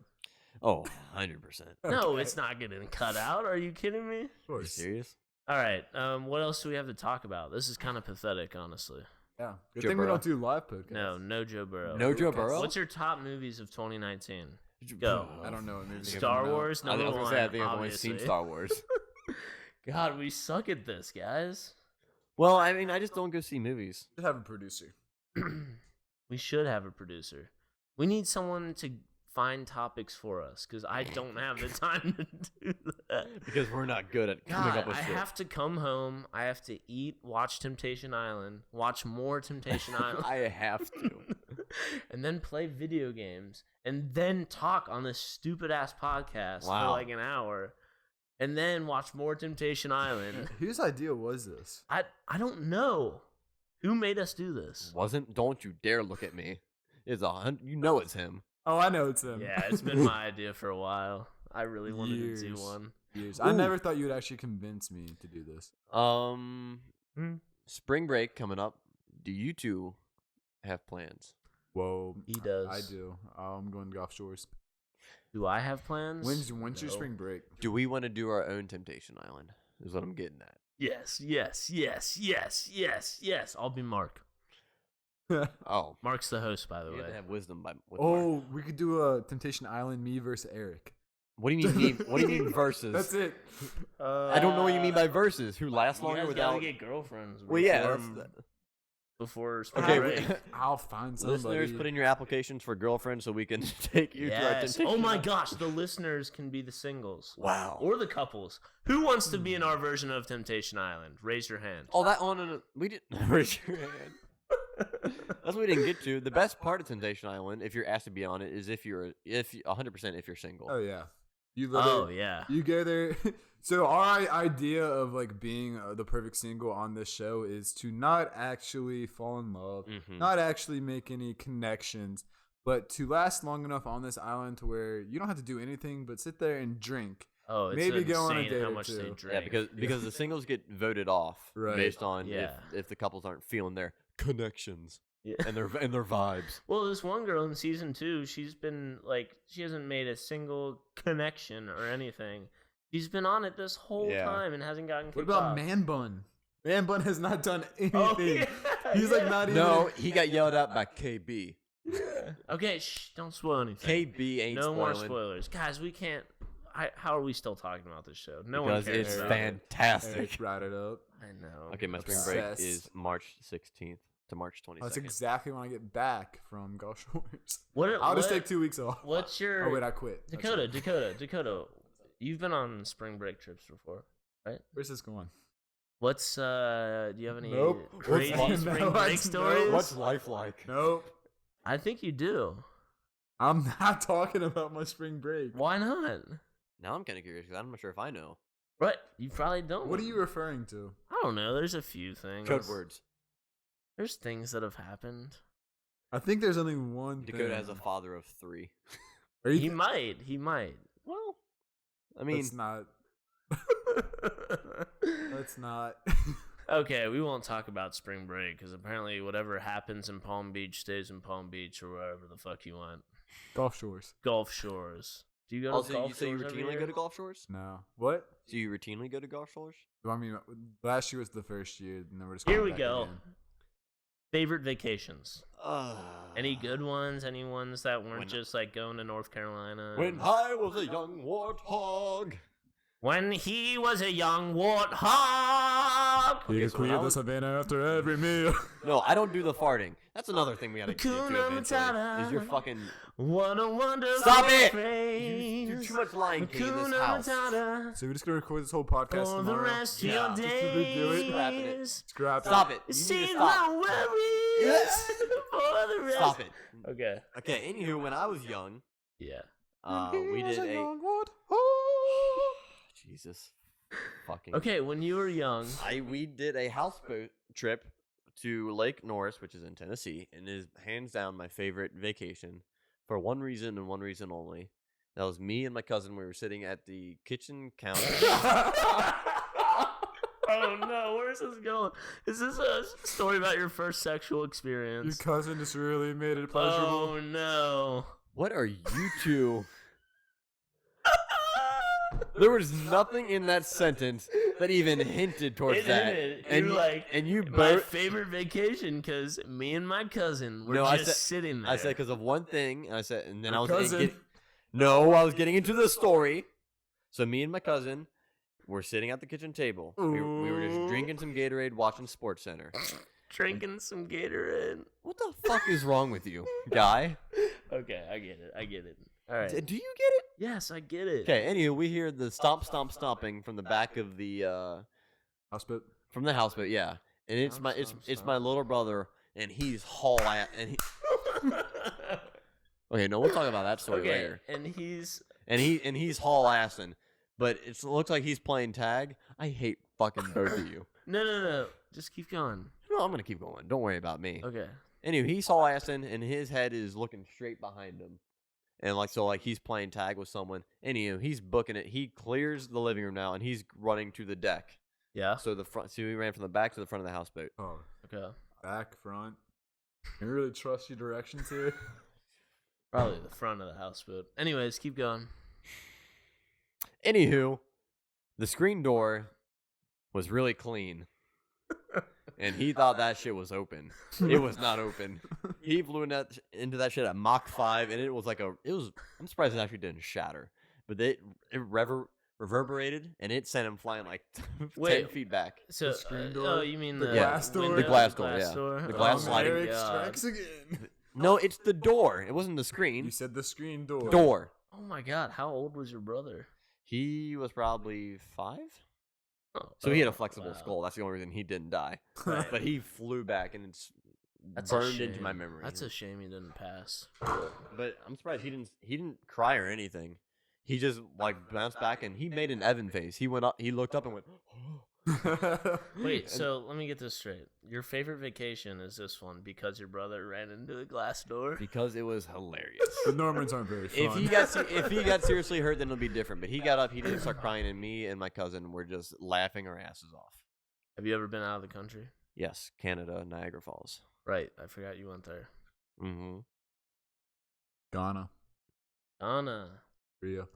Oh, 100%. No, Okay. it's not getting cut out. Are you kidding me? Of Are you course. serious? All right. What else do we have to talk about? This is kind of pathetic, honestly. Yeah. Good Joe thing we Burrow. don't do live podcasts. No Joe Burrow. No Joe Burrow? What's your top movies of 2019? Go. I don't know what movies are Star coming out. Wars, I was number gonna one. say, I think I've only seen obviously. Star Wars. God, we suck at this, guys. Well, I mean, I just don't go see movies. Should have a producer. We should have a producer. We need someone to find topics for us because I don't have the time to do that. Because we're not good at coming God, up with I shit. have to come home. I have to eat, watch Temptation Island, watch more Temptation Island. I have to. And then play video games, and then talk on this stupid ass podcast for Wow. like an hour, and then watch more Temptation Island. Whose idea was this? I don't know who made us do this. Wasn't? Don't you dare look at me. It's you know it's him. Oh, I know it's him. Yeah, it's been my idea for a while. I really wanted to do Years. one. Years. I Ooh. never thought you would actually convince me to do this. Spring break coming up. Do you two have plans? Whoa. He does. I do. I'm going to Gulf Shores. Do I have plans? When's your No. spring break? Do we want to do our own Temptation Island? Is what I'm getting at. Yes. I'll be Mark. Oh, Mark's the host, by the you way. have to have wisdom with Mark. Oh, we could do a Temptation Island, me versus Eric. What do you mean? What do you mean versus? That's it. I don't know what you mean by versus. Who lasts You longer guys without? gotta get girlfriends. Well, yeah. Before spring Okay, break. I'll find somebody. Listeners, put in your applications for girlfriends so we can take you to our Yes. Temptation. Oh my Island. gosh, the listeners can be the singles. Wow. Or the couples. Who wants to be in our version of Temptation Island? Raise your hand. Oh, that on and we didn't raise your hand. That's what we didn't get to. The best part of Temptation Island, if you're asked to be on it, is if 100% if you're single. Oh yeah. You Oh, literally, yeah. You go there. So our idea of like being the perfect single on this show is to not actually fall in love, not actually make any connections, but to last long enough on this island to where you don't have to do anything but sit there and drink. Oh, it's Maybe insane go on a date how or much they two. drink. Yeah, because the singles get voted off Right. based on Yeah. if the couples aren't feeling their connections Yeah. and their vibes. Well, this one girl in season 2, she's been like, she hasn't made a single connection or anything. She's been on it this whole Yeah. time and hasn't gotten kicked What about off. Man Bun? Man Bun has not done anything. Oh, yeah, He's like not even. No, he got yelled at by KB. Okay, shh, don't spoil anything. KB ain't No more spoiling spoilers. Guys, we can't. How are we still talking about this show? No because one cares it's about it. fantastic. Eric brought it up. I know. Okay, my spring break Obsessed. is March 16th to March 22nd. That's exactly when I get back from Gulf Shores. What, I'll just what- take 2 weeks off. What's your Oh wait, I quit. That's Dakota? You've been on spring break trips before, right? Where's this going? What's do you have any Nope. crazy What's- spring no, break no. stories? What's life like? Nope. I think you do. I'm not talking about my spring break. Why not? Now I'm kind of curious because I'm not sure if I know. Right, you probably don't. What are you referring to? I don't know. There's a few things. Code words. There's things that have happened. I think there's only one Dakota thing. has a father of 3. Are you He might. He might. Well, I mean, That's not. That's not. Okay, we won't talk about spring break because apparently whatever happens in Palm Beach stays in Palm Beach or wherever the fuck you want. Gulf Shores. Gulf Shores. Do you go to also, Gulf you say you Shores every routinely year? go to Gulf Shores? No. What? Do you routinely go to Gulf Shores? I mean, last year was the first year, and then we're just Here going we back go. again. Favorite vacations? Uh, Any good ones? Any ones that weren't When- just like going to North Carolina? When I was a young warthog. When he was a young warthog. Okay, so when I was- Savannah after every meal. No, I don't do the farting. That's another thing we gotta get to Hakuna eventually. Matata. Is your fucking... What a wonderful Stop it! phrase. You do too much Lion King in this Hakuna house. Matata So we're just gonna record this whole podcast for the tomorrow. rest Yeah. of your Just to redo it. Scrapping it. days. Scrap Stop it. It You need to seems stop. my worries Yes. for the rest. Stop it. Okay. Okay, anywho, when I was young, Yeah. we did a... Jesus. Fucking... Okay, when you were young. We did a houseboat trip to Lake Norris, which is in Tennessee, and is hands down my favorite vacation for one reason and one reason only. That was me and my cousin. We were sitting at the kitchen counter. Oh no, where's this going? Is this a story about your first sexual Your experience? cousin just really made it pleasurable. Oh no. What are you two? There was nothing in that sentence that even hinted towards It that. ended. And You're you, like, and you my both. favorite vacation because me and my cousin were No, I just said- sitting there. I said because of one thing. And I said, and then Your I was cousin. No, I was getting into the story. So me and my cousin were sitting at the kitchen table. We were just drinking some Gatorade, watching Sports Center. drinking some Gatorade. What the fuck is wrong with you, guy? Okay, I get it. I get it. All right. Do you get it? Yes, I get it. Okay. Anywho, we hear the stomping from the back of the Houseboat. from the houseboat. Yeah, and it's Stomp, it's stomp, my little brother, and he's haul ass. And he. Okay, no, we'll talk about that story Okay, later. and he's And he's haul assing, but it looks like he's playing tag. I hate fucking both of you. no. Just keep going. No, I'm gonna keep going. Don't worry about me. Okay. Anyway, he's haul assing, and his head is looking straight behind him, and like he's playing tag with someone. Anyway, he's booking it. He clears the living room now, and he's running to the deck. Yeah. So he ran from the back to the front of the houseboat. Oh, Okay. back, front. Can you really trust your directions here? Probably the front of the house, but anyways, keep going. Anywho, the screen door was really clean. And he thought that shit was open. It was not open. He flew into that shit at Mach 5, and it was I'm surprised it actually didn't shatter. But it reverberated, and it sent him flying like 10 feet back. So, screen door? oh, you mean The the glass door? window? The glass door, glass yeah. door? The glass Oh, sliding. Eric God. strikes again. No, it's the door. It wasn't the You screen. said the screen door. Door. Oh my God, how old was your brother? He was probably 5. Oh, So he had a flexible wow. skull. That's the only reason he didn't die. Right. But he flew back, and it's That's a burned into shame. my memory. That's a shame he didn't pass. But I'm surprised he didn't cry or anything. He just like bounced back, and he made an Evan face. He went up, he looked up and went. Wait, so let me get this straight. Your favorite vacation is this one because your brother ran into a glass door? Because it was hilarious. The Normans aren't very fun. If he got seriously hurt, then it'll be different. But he got up, he didn't start crying, and me and my cousin were just laughing our asses off. Have you ever been out of the country? Yes, Canada, Niagara Falls. Right, I forgot you went there. Mm-hmm. Ghana. Ria.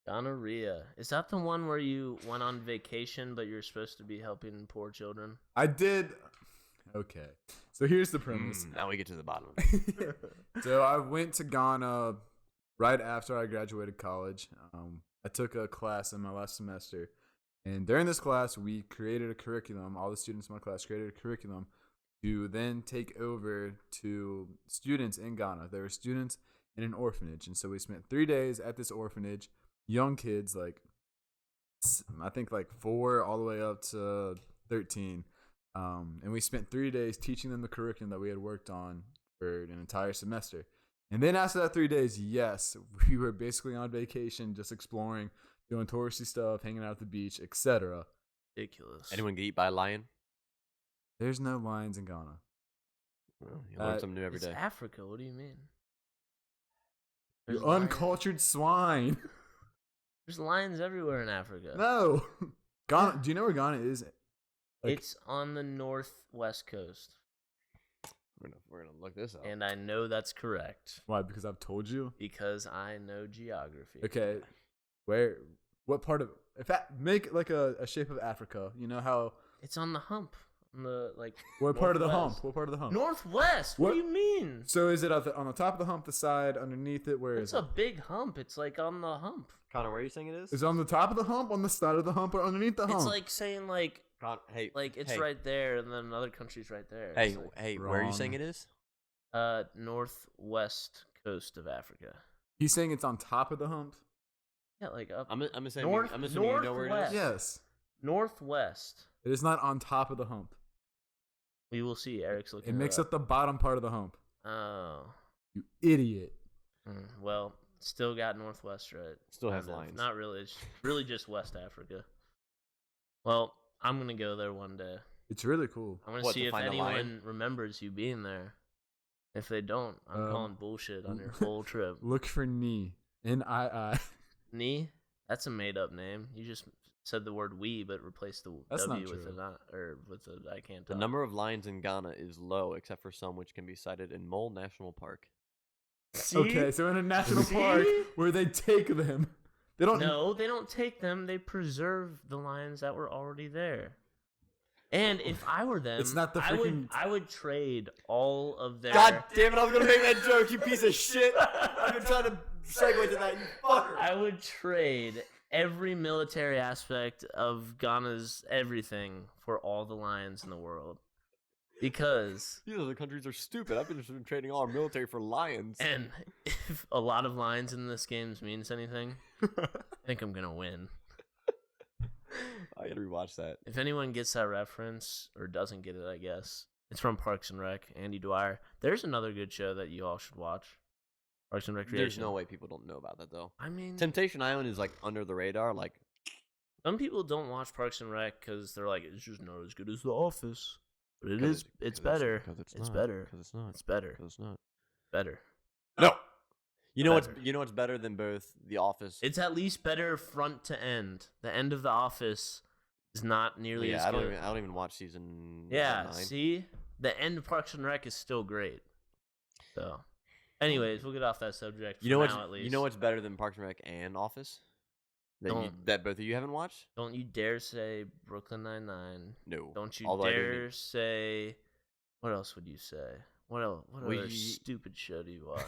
Gonorrhea. Is that the one where you went on vacation, but you're supposed to be helping poor children? I did. Okay. So here's the premise. Now we get to the bottom of it. So I went to Ghana right after I graduated college. I took a class in my last semester. And during this class, we created a curriculum. All the students in my class created a curriculum to then take over to students in Ghana. There were students in an orphanage. And so we spent 3 days at this orphanage. Young kids, like I think like 4 all the way up to 13. And we spent 3 days teaching them the curriculum that we had worked on for an entire semester. And then after that 3 days, yes, we were basically on vacation, just exploring, doing touristy stuff, hanging out at the beach, etc. Ridiculous. Anyone get eat by a lion? There's no lions in Ghana. Well, you learn something new every It's day. Africa. What do you mean? You There's lions- uncultured swine. There's lions everywhere in Africa. No. Ghana. Do you know where Ghana is? Like, It's on the northwest coast. We're gonna look this up. And I know that's correct why? Because I've told you. because I know geography. Okay. What part of? Make like a shape of Africa. You know how? It's on the hump. On the What part of the northwest. hump? What part of the hump? Northwest. What do you mean? So is it on the top of the hump, the side, underneath it? Where It's is a it? big hump. It's like on the hump. Connor, where are you saying it is? Is it on the top of the hump, on the side of the hump, or underneath the hump? It's like saying Hey, it's hey, right there, and then another country's right there. Hey, It's like, hey, where are you saying Wrong. it is? northwest coast of Africa. He's saying it's on top of the hump. Yeah, like up I'm assuming, North- I'm assuming you know where it is. northwest. Yes, northwest. it is not on top of the hump. We will see. Eric's looking. It makes up the bottom part of the hump. Oh, You idiot. well, still got northwest right. Still has Kind of. lines. Not really. It's really just West Africa. Well, I'm gonna go there one day. It's really cool. I'm gonna What, see to if find a anyone lion? remembers you being there. If they don't, I'm calling bullshit on your whole trip. Look for knee. N-I-I. Knee? That's a made up name. You just said the word we, but replaced the That's W not with true. a not, or with a I can't The talk. number of lions in Ghana is low, except for some which can be sighted in Mole National Park. See? Okay, so in a national See? park where they take them, they don't. No, they don't take them. They preserve the lions that were already there. And if I were them, It's not the freaking- I would trade all of their. God damn it! I was gonna make that joke, you piece of shit. I've been trying to segue to that, you fucker. I would trade every military aspect of Ghana's everything for all the lions in the world. Because, These other countries are stupid. I've been trading all our military for lions. and if a lot of lions in this game means anything, I think I'm going to win. I gotta rewatch that. If anyone gets that reference, or doesn't get it, I guess, it's from Parks and Rec, Andy Dwyer. There's another good show that you all should watch. Parks and Recreation. There's no way people don't know about that though. I mean, Temptation Island is like under the radar. Like some people don't watch Parks and Rec because they're like, it's just not as good as The Office. But it 'cause is. It's better. It's better. Because it's not. It's better. Because it's not. Better. No. You know Better. what's better than both The Office. It's at least better front to end. The end of The Office is not nearly as I good. don't even watch season. Yeah, 9. see? The end of Parks and Rec is still great. So, Anyways, we'll get off that subject. You know for what's now, at least. you know what's better than Parks and Rec and Office? That both of you haven't watched? Don't you dare say Brooklyn Nine-Nine. No. Don't you Although I do dare say. What else would you say? What else? What Well, other stupid show do you watch?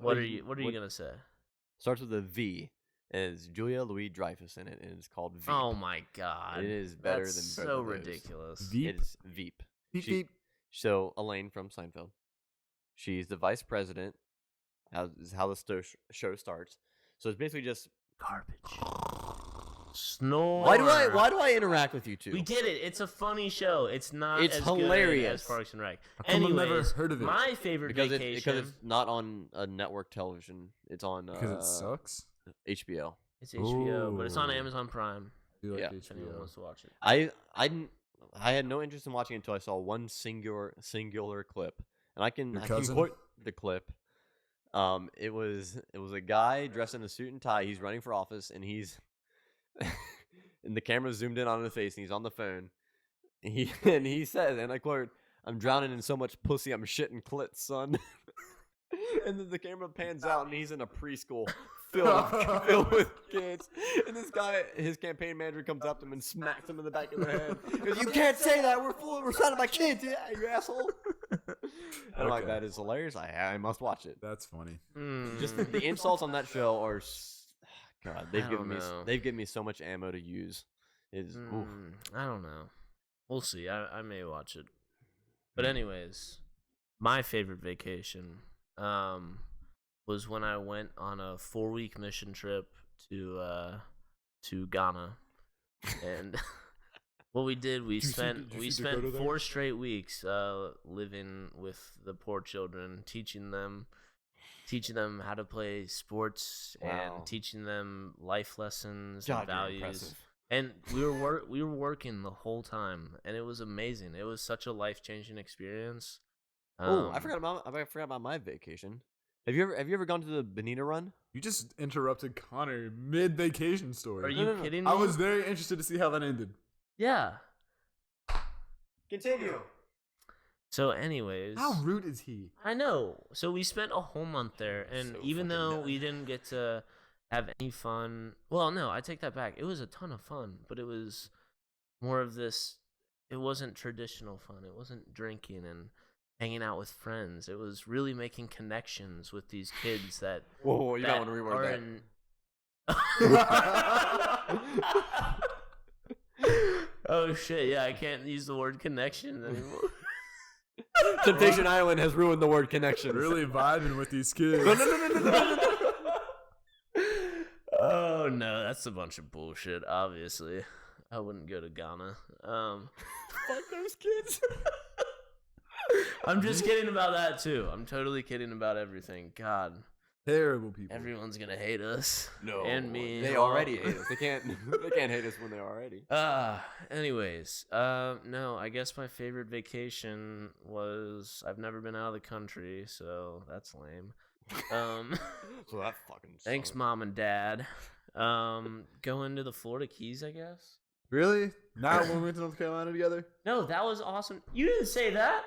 What are you gonna say? Starts with a V. And it's Julia Louis-Dreyfus in it, and it's called Veep. Oh my god! It is better That's than both so of those. ridiculous. Veep? It's Veep. Veep. So Elaine from Seinfeld, she's the vice president. Is how the show starts. So it's basically just Garbage. Snore. why do I interact with you two? We get it. It's a funny show. It's not. It's as hilarious. Good as Parks and Rec. How come I've Anyways, never heard of it? my favorite because vacation. it's not on a network television. It's on Because it sucks. HBO. It's HBO, but it's on Ooh. Amazon Prime. I do like Yeah. If anyone HBO. wants to watch it. I had no interest in watching it until I saw one singular clip, and I can cousin? quote the clip. It was a guy dressed in a suit and tie. He's running for office, and he's and the camera zoomed in on his face, and he's on the phone. And he says, and I quote, "I'm drowning in so much pussy, I'm shitting clits, son." And then the camera pans out, and he's in a preschool filled with kids. And this guy, his campaign manager, comes up to him and smacks him in the back of the head. He goes, "You can't say that. We're surrounded by kids. Yeah, you asshole." And I'm like, Okay. that is hilarious. I must watch it. That's funny. Just the insults on that show are, God, I don't know. they've given me so much ammo to use. It's oof. I don't know. We'll see. I may watch it. But anyways, my favorite vacation was when I went on a 4-week mission trip to Ghana, and what we did, we spent Dakota there? 4 straight weeks living with the poor children, teaching them how to play sports Wow. and teaching them life lessons God, and you're values. impressive. And we were working the whole time, and it was amazing. It was such a life-changing experience. Oh, I forgot about my vacation. Have you ever gone to the Bonita Run? You just interrupted Connor mid-vacation story. Are you no. kidding me? I was very interested to see how that ended. Yeah. Continue. So, anyways, How rude is he? I know. So we spent a whole month there, and So even fucking though dumb. we didn't get to have any fun, well, no, I take that back. It was a ton of fun, but it was more of this. It wasn't traditional fun. It wasn't drinking and hanging out with friends. It was really making connections with these kids that. Whoa, you that don't want to are reword in- Oh shit! Yeah, I can't use the word connection anymore. that. Temptation Island has ruined the word connection. Really vibing with these kids. No. Oh no, that's a bunch of bullshit. Obviously, I wouldn't go to Ghana. Fuck those kids. I'm just kidding about that too. I'm totally kidding about everything. God, Terrible people. everyone's gonna hate us. No, and me. They already hate us. They can't hate us when they're already. Anyways, no, I guess my favorite vacation was I've never been out of the country, so that's lame. So that fucking Thanks, sucks. Mom and Dad. Going to the Florida Keys, I guess. Really? Not when we went to North Carolina together? No, that was awesome. You didn't say that.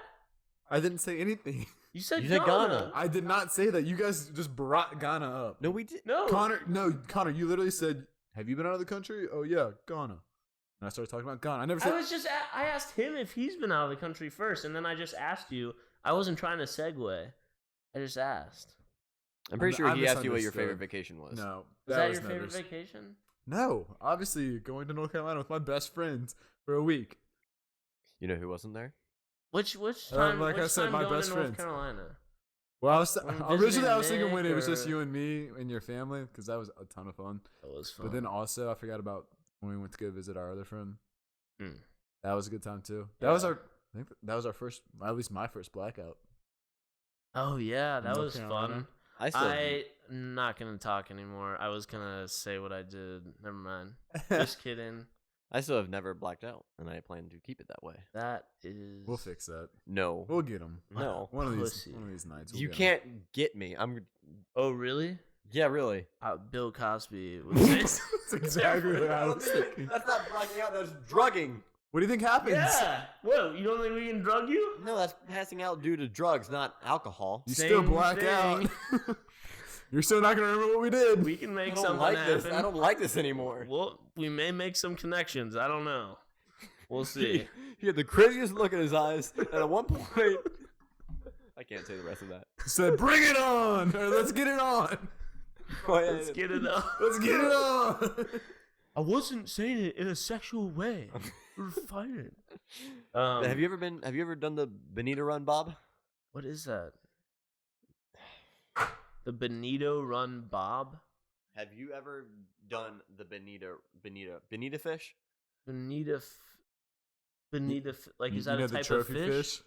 I didn't say anything. You said You said Ghana. I did not say that. You guys just brought Ghana up. No, we did. No. Connor, you literally said, "Have you been out of the country?" Oh yeah, Ghana. And I started talking about Ghana. I never said. I asked him if he's been out of the country first, and then I just asked you. I wasn't trying to segue. I just asked. I'm pretty sure I he asked you what your misunderstood. favorite vacation was. No, Was that was your favorite never- vacation? No, obviously going to North Carolina with my best friends for a week. You know who wasn't there? Which time? like I which said, time my going best to North friends. Carolina? Well, I was When originally visiting I was thinking Nick when it was just or- you and me and your family because that was a ton of fun. That was fun. But then also I forgot about when we went to go visit our other friend. Hmm. That was a good time too. That was Yeah. I think that was our first, at least my first blackout. Oh yeah, that North was Carolina. fun. I'm not gonna talk anymore. I was gonna say what I did. Never mind. Just kidding. I still have never blacked out, and I plan to keep it that way. That is. We'll fix that. No, We'll get them. No. one of Pussy. these nights. we'll you get 'em. can't get me. I'm. Oh really? Yeah, really. Bill Cosby would say. That's exactly what I was thinking. That's not blacking out. That's drugging. What do you think happens? Yeah. Whoa, you don't think we can drug you? No, that's passing out due to drugs, not alcohol. You Same still black thing. out. You're still not gonna remember what we did. We can I make don't something like happen. this. I don't like this anymore. Well, we may make some connections. I don't know. We'll see. He had the craziest look in his eyes, and at one point, I can't say the rest of that. He said, "Bring it on!" Or let's get it on. Let's get it up. Let's get it on. I wasn't saying it in a sexual way. We're fighting. Have you ever done the Benita Run, Bob? What is that? The Benito Run Bob? Have you ever done the Benita fish? Like, is that You know a the type of trophy fish?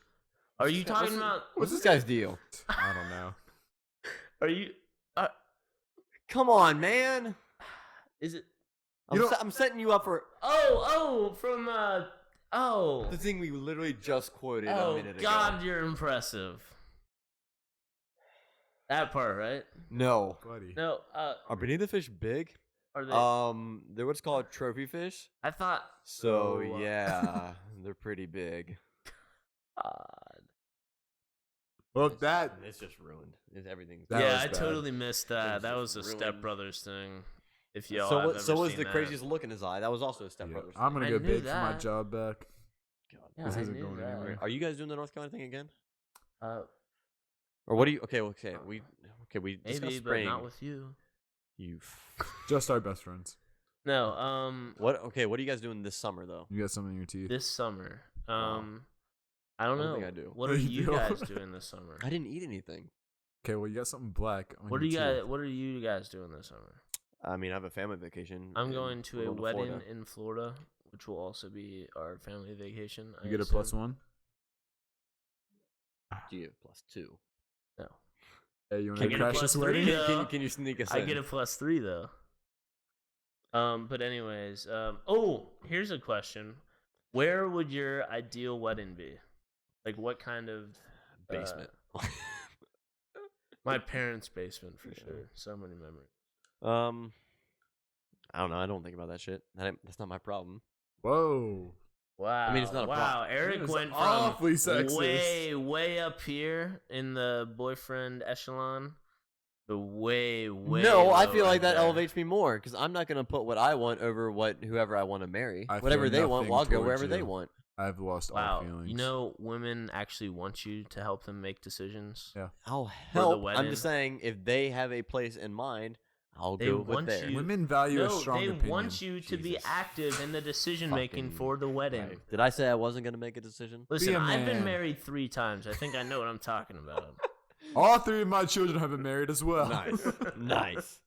Are you talking about? What's this guy's deal? I don't know. Are you? Come on, man. Is it? I'm setting you up for From the thing we literally just quoted a Oh minute ago. God, you're impressive. That part, right? No. Buddy. No. Are Benita fish big? Are they? They're what's called trophy fish. I thought. So yeah, they're pretty big. God. Well, that It's just ruined. Everything's That yeah, was I bad. totally missed that. It's That just was a ruined. Step Brothers thing. If y'all so have what, ever so was seen the that. craziest look in his eye. That was also a Step yeah, Brothers. I'm gonna I go knew big for my that. job back. God. Yeah, This I isn't knew going that. anywhere. Are you guys doing the North Carolina thing again? Uh, Or what do you? Okay. We maybe, discussed but spraying. not with you. You. Just our best friends. No. What? Okay. What are you guys doing this summer though? You got something in your teeth. This summer. Wow. I don't I don't know. think I do. What No, are you you don't. guys doing this summer? I didn't eat anything. Okay, well you got something black on What are your you teeth. guys? What are you guys doing this summer? I mean, I have a family vacation. I'm and going to we're a going wedding Florida. in Florida, which will also be our family vacation. You I get a assume. +1. You have +2. No, Hey, you want I to get a crash this +3 wedding? though. Can you sneak us I in? get a +3 though. But anyways, here's a question: where would your ideal wedding be? Like, what kind of basement. My parents' basement for sure. So many memories. I don't know. I don't think about that shit. That's not my problem. Whoa. Wow. I mean, it's not a wow. problem. Eric That is went from awfully sexist. way up here in the boyfriend echelon to way. No, I low feel like right that there. elevates me more because I'm not gonna put what I want over what whoever I want to marry. I feel Whatever they want, nothing well, I'll go towards wherever they you. want. I've lost all Wow. feelings. You know, women actually want you to help them make decisions. Yeah. I'll the help. I'm wedding. just saying, if they have a place in mind, I'll They go with want theirs. you- Women value a No, strong they opinion. want you to be Jesus. active in the decision making Fucking for the wedding. Right. Did I say I wasn't gonna make a decision? Listen, a I've been man. married 3 times. I think I know what I'm talking about. All 3 of my children have been married as well. Nice, nice.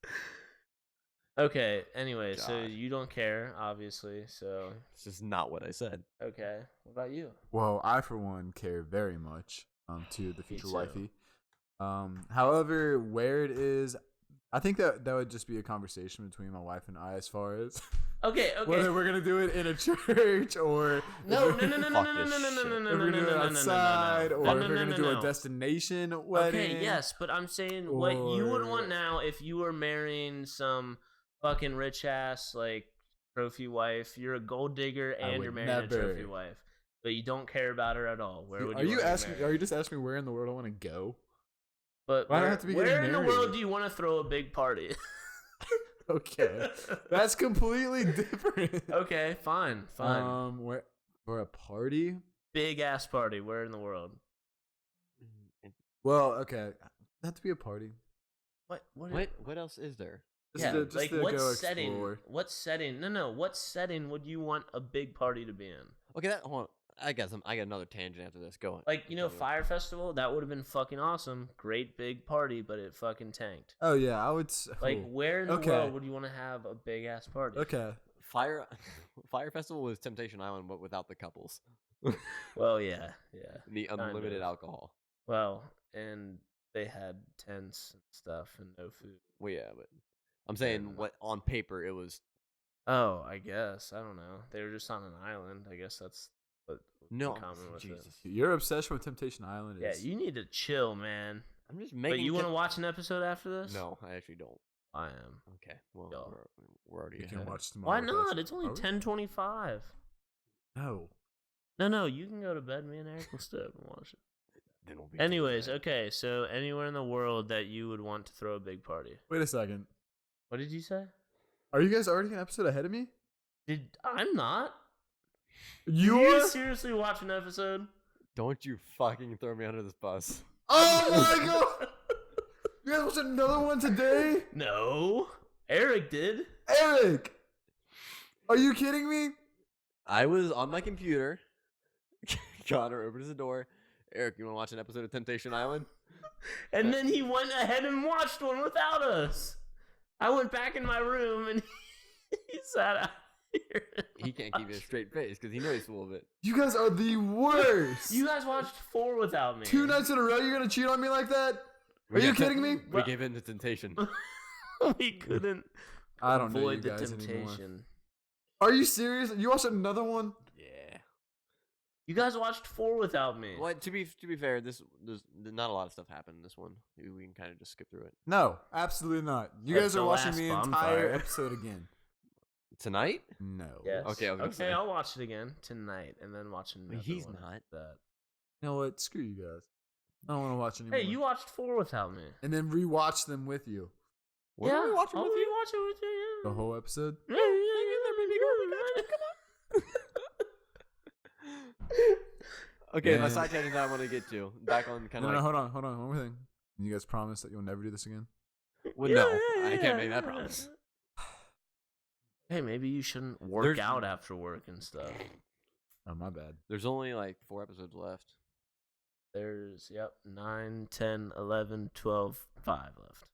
Okay, anyway, so God. you don't care, obviously. So, It's just not what I said. okay. What about you? Well, I for one care very much to the future too. wifey. However, where it is, I think that would just be a conversation between my wife and I as far as Okay. whether we're gonna do it in a church or No, if no, no, no, no, Fuck no, no, this no, no, shit. no, no, if no, we're no, gonna do it no, no, no, outside no, or no, if no, we're no, gonna no, do no. a destination wedding. Okay, yes, but I'm saying what you would want Or- now if you were marrying some fucking rich ass like trophy wife. You're a gold digger I and you're would marrying a trophy never. wife, but you don't care about her at all. Where would Are you want to asking? marry? Are you just asking me where in the world I want to go? But Why do I where, have to be where getting in the married? world do you want to throw a big party? Okay, that's completely different. Okay, fine. Where for a party? Big ass party. Where in the world? Well, okay, not to be a party. What? What else is there? Just Yeah, to, just like to what go setting? explore. What setting? No. What setting would you want a big party to be in? Okay, hold on. I got another tangent after this. Go on. Like, you know, Continue. Fire Festival, that would have been fucking awesome. Great big party, but it fucking tanked. Oh yeah, I would. Like, where in the Okay. world would you want to have a big ass party? Okay. Fire Festival was Temptation Island, but without the couples. Well, yeah. The unlimited of. alcohol. Well, and they had tents and stuff and no food. Well, yeah, but I'm saying what on paper it was. Oh, I guess. I don't know. They were just on an island. I guess that's what was No, in common with it. Jesus. Your obsession with Temptation Island Yeah, is. you need to chill, man. I'm just But making. you want to watch an episode after this? No, I actually don't. I am. Okay, well, Yo. we're already You ahead. can watch tomorrow. Why if that's- not? It's only Are we? 10:25. No. No, you can go to bed. Me and Eric will stay up and watch it. Then we'll be Anyways, okay, so anywhere in the world that you would want to throw a big party. Wait a second. What did you say? Are you guys already an episode ahead of me? I'm not. You Did are? you seriously watch an episode? Don't you fucking throw me under this bus. Oh my god! You guys watched another one today? No. Eric did. Eric! Are you kidding me? I was on my computer. Connor opens the door. Eric, you want to watch an episode of Temptation Island? And then he went ahead and watched one without us. I went back in my room and he sat out here. He can't keep a straight face because he knows he's full of it. You guys are the worst! You guys watched 4 without me. 2 nights in a row, you're gonna cheat on me like that? Are you kidding me? We gave in to temptation. We couldn't I don't know you avoid the guys temptation. anymore. Are you serious? You watched another one? Yeah. You guys watched 4 without me. Well, to be fair, there's not a lot of stuff happened in this one. We can kind of just skip through it. No, absolutely not. You That's guys are the watching last the bonfire. entire episode again. Tonight? No. Yes. Okay, I was gonna say. I'll watch it again tonight and then watch another he's one not. That. You know what? Screw you guys. I don't want to watch anymore. Hey, you watched 4 without me. And then rewatch them with you. What are we watching I'll with you? rewatch it with you. Yeah. The whole episode? Yeah, baby girl. We got you. Okay, my Yeah. side tangent that I want to get to. Back on kind No, of. no, hold on. One more thing. You guys promise that you'll never do this again? Well, Yeah, no, yeah, I can't make yeah. that promise. Hey, maybe you shouldn't work There's- out after work and stuff. Oh, my bad. There's only like 4 episodes left. There's 9, 10, 11, 12, 5 left.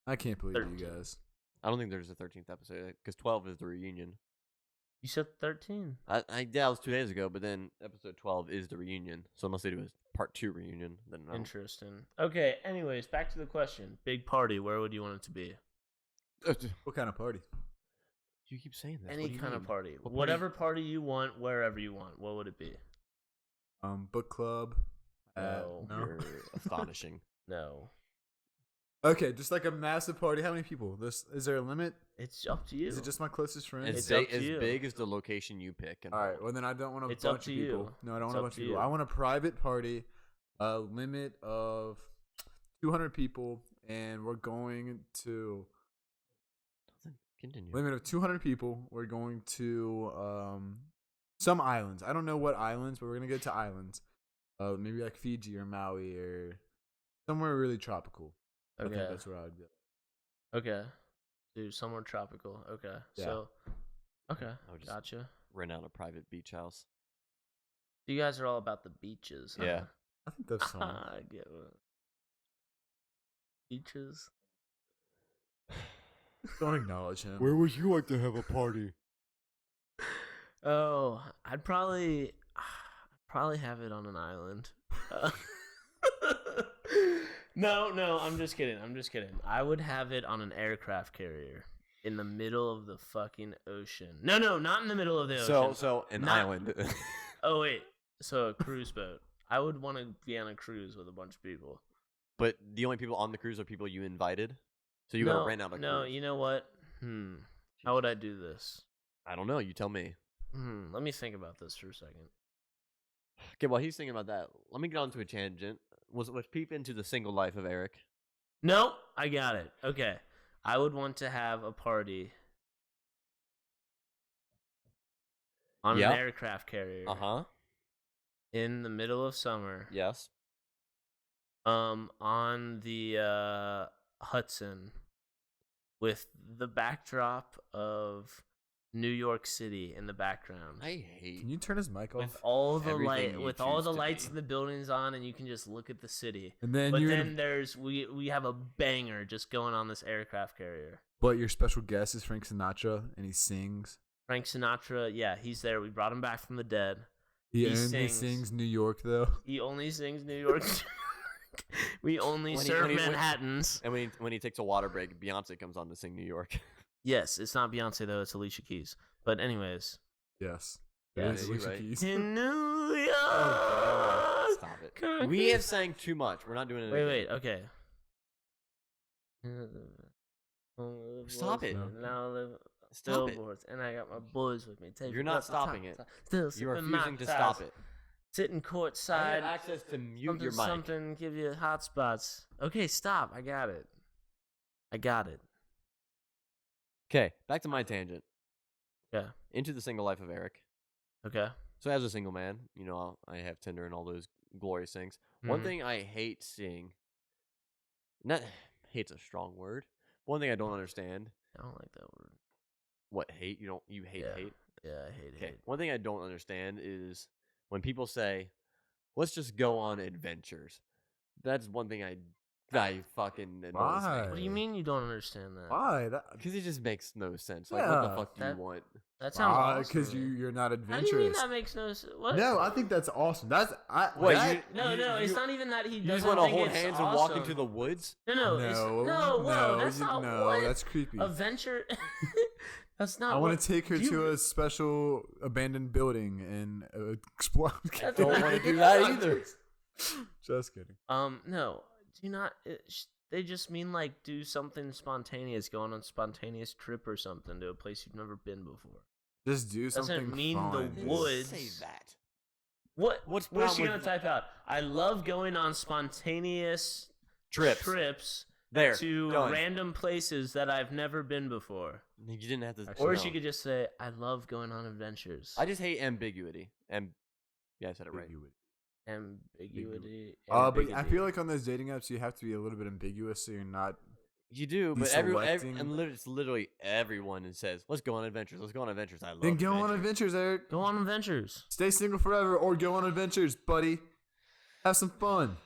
I can't believe you 13. guys. I don't think there's a 13th episode because 12 is the reunion. You said 13. Yeah, that was 2 days ago, but then episode 12 is the reunion. So unless they do a part 2 reunion, then no. Interesting. Okay, anyways, back to the question. Big party, where would you want it to be? What kind of party? You keep saying that. Any kind of party. What party? Whatever party you want, wherever you want. What would it be? Book club. No. You're astonishing. No. Okay, just like a massive party. How many people? Is there a limit? It's up to you. Is it just my closest friends? As It's up to as you. big as the location you pick. All right. Well, then I don't want a It's up bunch to of people. you. No, I don't It's want a up bunch of to people. you. I want a private party, a limit of 200 people, and we're going to Continue. limit of 200 people. We're going to some islands. I don't know what islands, but we're gonna go to islands. Maybe like Fiji or Maui or somewhere really tropical. I think Okay. that's where I'd go. Okay. Dude, somewhere tropical. Okay. Yeah. So, okay. I would just- Gotcha. Rent out a private beach house. You guys are all about the beaches. Huh? Yeah. I think that's fine. I get it. Beaches. Don't acknowledge him. would you like to have a party? Oh, I'd probably have it on an island. No, I'm just kidding. I would have it on an aircraft carrier in the middle of the fucking ocean. No, not in the middle of the ocean. So an Not- island. Oh wait, so a cruise boat. I would want to be on a cruise with a bunch of people. But the only people on the cruise are people you invited. So you gotta rent out a cruise. No, you know what? How would I do this? I don't know. You tell me. Let me think about this for a second. Okay, while he's thinking about that, let me get on to a tangent. Let's peep into the single life of Eric. Nope, I got it. Okay. I would want to have a party on Yeah. an aircraft carrier Uh-huh. in the middle of summer. Yes. On the Hudson with the backdrop of New York City in the background. I hate. Can you turn his mic With off? all the Everything you with all choose the to lights be. in the buildings on, and you can just look at the city. And then But you. then there's we have a banger just going on this aircraft carrier. But your special guest is Frank Sinatra, and he sings. Frank Sinatra, yeah, he's there. We brought him back from the dead. He He only sings. sings New York though. He only sings New York. We only When he- serve when he- when- Manhattans. And when he takes a water break, Beyonce comes on to sing New York. Yes, it's not Beyonce though. It's Alicia Keys. But anyways, Yes. Yeah, It is you're Alicia right. Keys. in New York. Oh, stop it. Concrete. We have sang too much. We're not doing it. Wait, again. okay. Stop it. Now live. Stop it. Billboards, and I got my boys with me. You're not stopping it. Still You're sipping refusing to stop it. Sitting I courtside. have access to mute something, your mic. Something, give you hot spots. Okay, stop. I got it. Okay, back to my tangent. Yeah. Into the single life of Eric. Okay. So as a single man, I have Tinder and all those glorious things. One thing I hate seeing, not hate's a strong word. One thing I don't understand. I don't like that word. What, hate? You hate hate? Yeah, I hate Okay. hate. One thing I don't understand is when people say, "Let's just go on adventures." That's one thing I fucking annoys Why? me. What do you mean you don't understand that? Why? Because it just makes no sense. Like, what the Yeah. fuck do you want? That sounds awesome. Because to me. you're not How do you mean adventurous. that makes no sense? What? No, I think that's awesome. Wait, No, it's not even that he You doesn't just want to think hold it's hands awesome. and walk into the woods? No, that's not what. that's creepy. Adventure. That's not. I want what- to take her do you- to a special abandoned building and explore. That's Don't not- want to do that either. Just kidding. No. Do not. They just mean like do something spontaneous, go on a spontaneous trip or something to a place you've never been before. Just do something Doesn't mean fun. the woods. Say that. What's she problem gonna with- type out? I love going on spontaneous Trips. There. to Done. random places that I've never been before. You didn't have to. Or no. she could just say, I love going on adventures. I just hate ambiguity. Yeah, I said it right. Ambiguity. But I feel like on those dating apps you have to be a little bit ambiguous so you're not. You do, Be but selecting. it's literally everyone that says, "Let's go on adventures. Let's go on adventures." I love. Then go on adventures, Eric. Go on adventures. Stay single forever or go on adventures, buddy. Have some fun.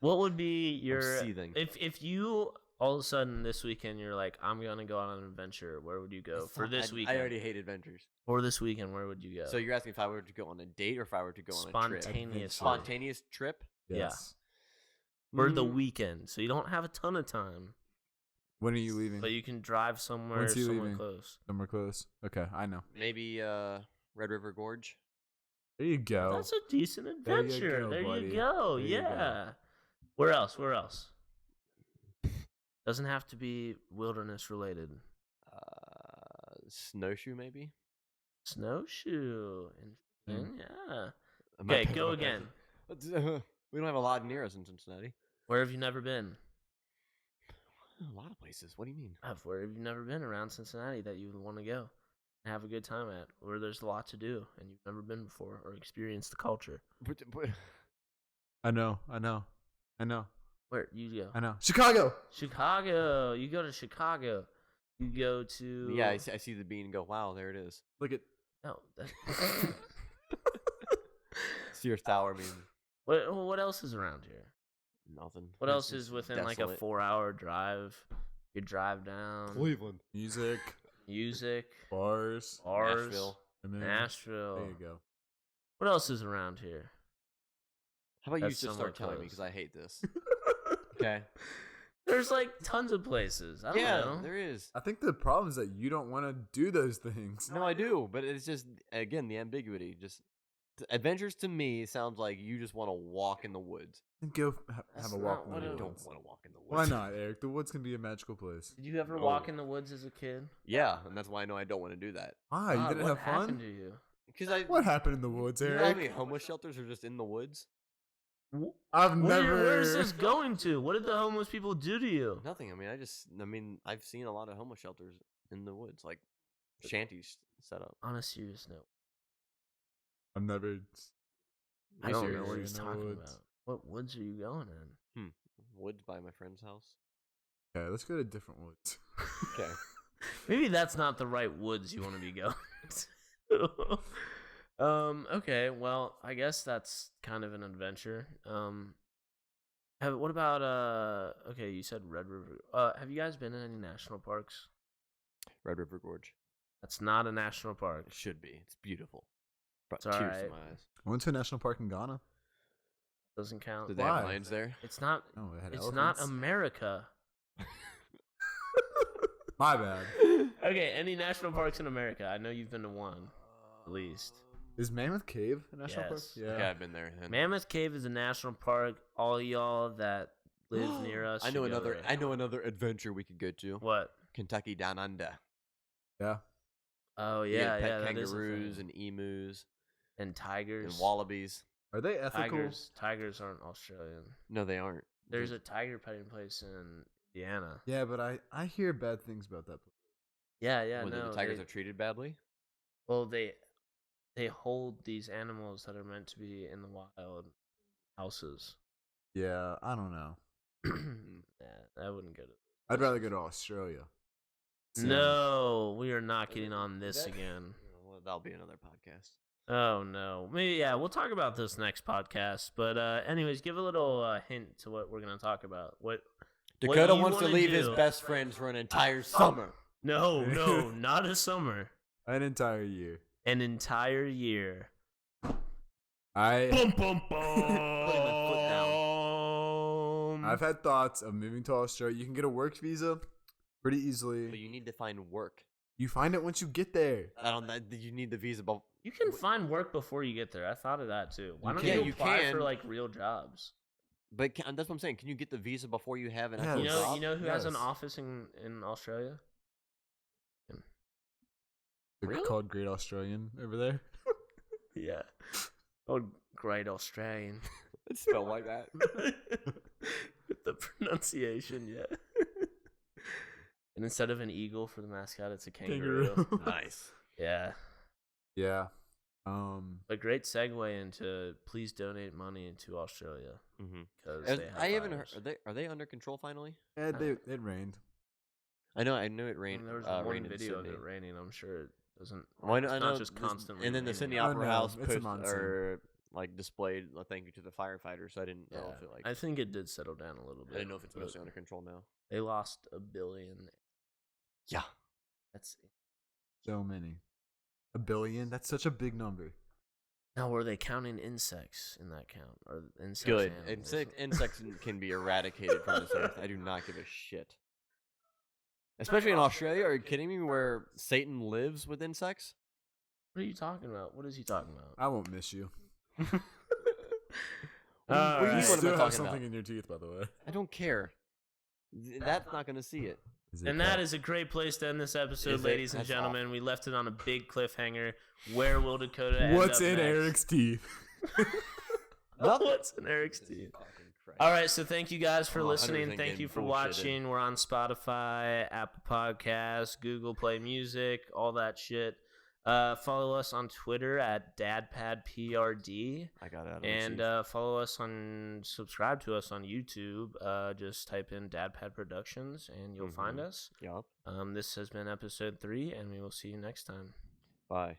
What would be your seething. if you all of a sudden this weekend you're like, I'm gonna go on an adventure, where would you go for this weekend? I already hate adventures. For this weekend, where would you go? So you're asking if I were to go on a date or if I were to go on a trip? Spontaneously. Spontaneous trip. Yes. For the Mm, weekend, so you don't have a ton of time, When are you leaving? but you can drive somewhere When's he somewhere leaving? close. Somewhere close. Okay, I know. maybe Red River Gorge. There you go. That's a decent There you adventure. go, There buddy. you go. There you go. Yeah. Where else? Doesn't have to be wilderness related. Snowshoe maybe. Snowshoe. Mm. Yeah. Am I Okay, paying go my again. taxes? We don't have a lot near us in Cincinnati. Where have you never been? A lot of places. What do you mean? Where have you never been around Cincinnati that you would want to go and have a good time at, where there's a lot to do and you've never been before or experienced the culture? I know. Where you go? I know. Chicago. Chicago. You go to Chicago. You go to Yeah, I see the bean and go, wow, there it is. Look at. No. Sears Tower means What else is around here? nothing. What It's else is just within like a desolate. 4-hour drive? You drive down. Cleveland. Music, Music. bars, Bars. Nashville. and then Nashville. there you go. What else is around here? How about you That's just somewhere start telling me close. because I hate this. Okay. There's like tons of places. I don't know. there is. I think the problem is that you don't want to do those things. No, I do, but it's just again the ambiguity. Just adventures to me sounds like you just want to walk in the woods. Then go That's have a walk in not the what I it- woods. don't want to walk in the Why woods. not, Eric? The woods can be a magical place. Did you ever No. walk in the woods as a kid? Yeah, and that's why I know I don't want to do that. Why? You didn't what have happened fun? to you? Because I. What happened in the woods, You know how many Eric? homeless shelters are just in the woods? I've Where is never. this going to? What did the homeless people do to you? Nothing. I mean, I've seen a lot of homeless shelters in the woods, like shanties set up. On a serious note, I've never. I don't know serious? what he's In the talking woods. about. What woods are you going in? Woods by my friend's house. Okay, let's go to different woods. Okay. Maybe that's not the right woods you want to be going to. Okay, well, I guess that's kind of an adventure. What about okay, you said Red River. Have you guys been in any national parks? Red River Gorge. That's not a national park. It should be. It's beautiful. Brought It's tears alright. to my eyes. I went to a national park in Ghana. Doesn't count. Did they have Why? lions there? It's not. Oh, it had It's not elephants. America. My bad. Okay, any national parks in America? I know you've been to one, at least. Is Mammoth Cave a national park? Yes. Yeah, I've been there. And Mammoth Cave is a national park. All y'all that live near us. I know should go another. there. I know another adventure we could go to. What? Kentucky Down Under. Yeah. Oh You yeah, get pet yeah, that is a kangaroos thing. and emus And tigers. and wallabies. Are they ethical? Tigers aren't Australian. No, they aren't. There's a tiger petting place in Indiana. Yeah, but I hear bad things about that place. Yeah, yeah, Whether no. the tigers are treated badly. Well, they hold these animals that are meant to be in the wild houses. Yeah, I don't know. Yeah, I wouldn't go to. I'd rather go to Australia. No, we are not getting on this again. Well, that'll be another podcast. Oh no, maybe yeah. We'll talk about this next podcast. But anyways, give a little hint to what we're gonna talk about. What Dakota you wants to wanna leave his do. best friends for an entire summer. No, no, not a summer. An entire year. An entire year. I Bum, bum, Putting my foot bum. I've had thoughts of moving to Australia. You can get a work visa pretty But easily. you need to find work. You find it once you get there. I don't. You need the visa. You can find work before you get there. I thought of that too. Why don't can. you You apply can. for like real jobs? But that's what I'm saying. Can you get the visa before you have an Yeah, actual job? You know who has an Yes. office in Australia? They're Really? called Great Australian over there. Yeah. Oh, great Australian. It's spelled like that. With the pronunciation, yeah. And instead of an eagle for the mascot, it's a kangaroo. Nice. Yeah. Yeah. A great segue into please donate money to Australia Mm-hmm. because I haven't heard. Are they under control finally? It rained. I know it rained. There was rained one in video of Sydney. it raining. I'm sure it doesn't. Well, I it's know not just this- constantly. And then the raining. Sydney Oh, Opera no, House it's a monsoon. displayed a thank you to the firefighters. So I didn't know if it I think it did settle down a little bit. I didn't know if it's but mostly under control now. They lost $1 billion. Yeah. That's So many. 1 billion? That's such a big number. now. Were they counting insects in that count? Or insects? Good. animals? Insects can be eradicated from this earth. I do not give a shit. Especially in Australia. Are you kidding me? Where Satan lives with insects? What are you talking about? What is he talking about? I won't miss you. What do you You What am I still have talking something about? in your teeth, by the way. I don't care. That's not gonna see it. And that is a great place to end this episode, Is it? ladies and That's gentlemen. We left it on a big cliffhanger. Where will Dakota end What's up in next? Eric's teeth? What's in Eric's teeth? All right, so thank you guys for Oh, listening. 100% Thank you for getting bullshitted. watching. We're on Spotify, Apple Podcasts, Google Play Music, all that shit. Follow us on Twitter at DadPadPRD. I got it out of And follow us subscribe to us on YouTube. Just type in Dadpad Productions and you'll find us. Yup. This has been episode 3, and we will see you next time. Bye.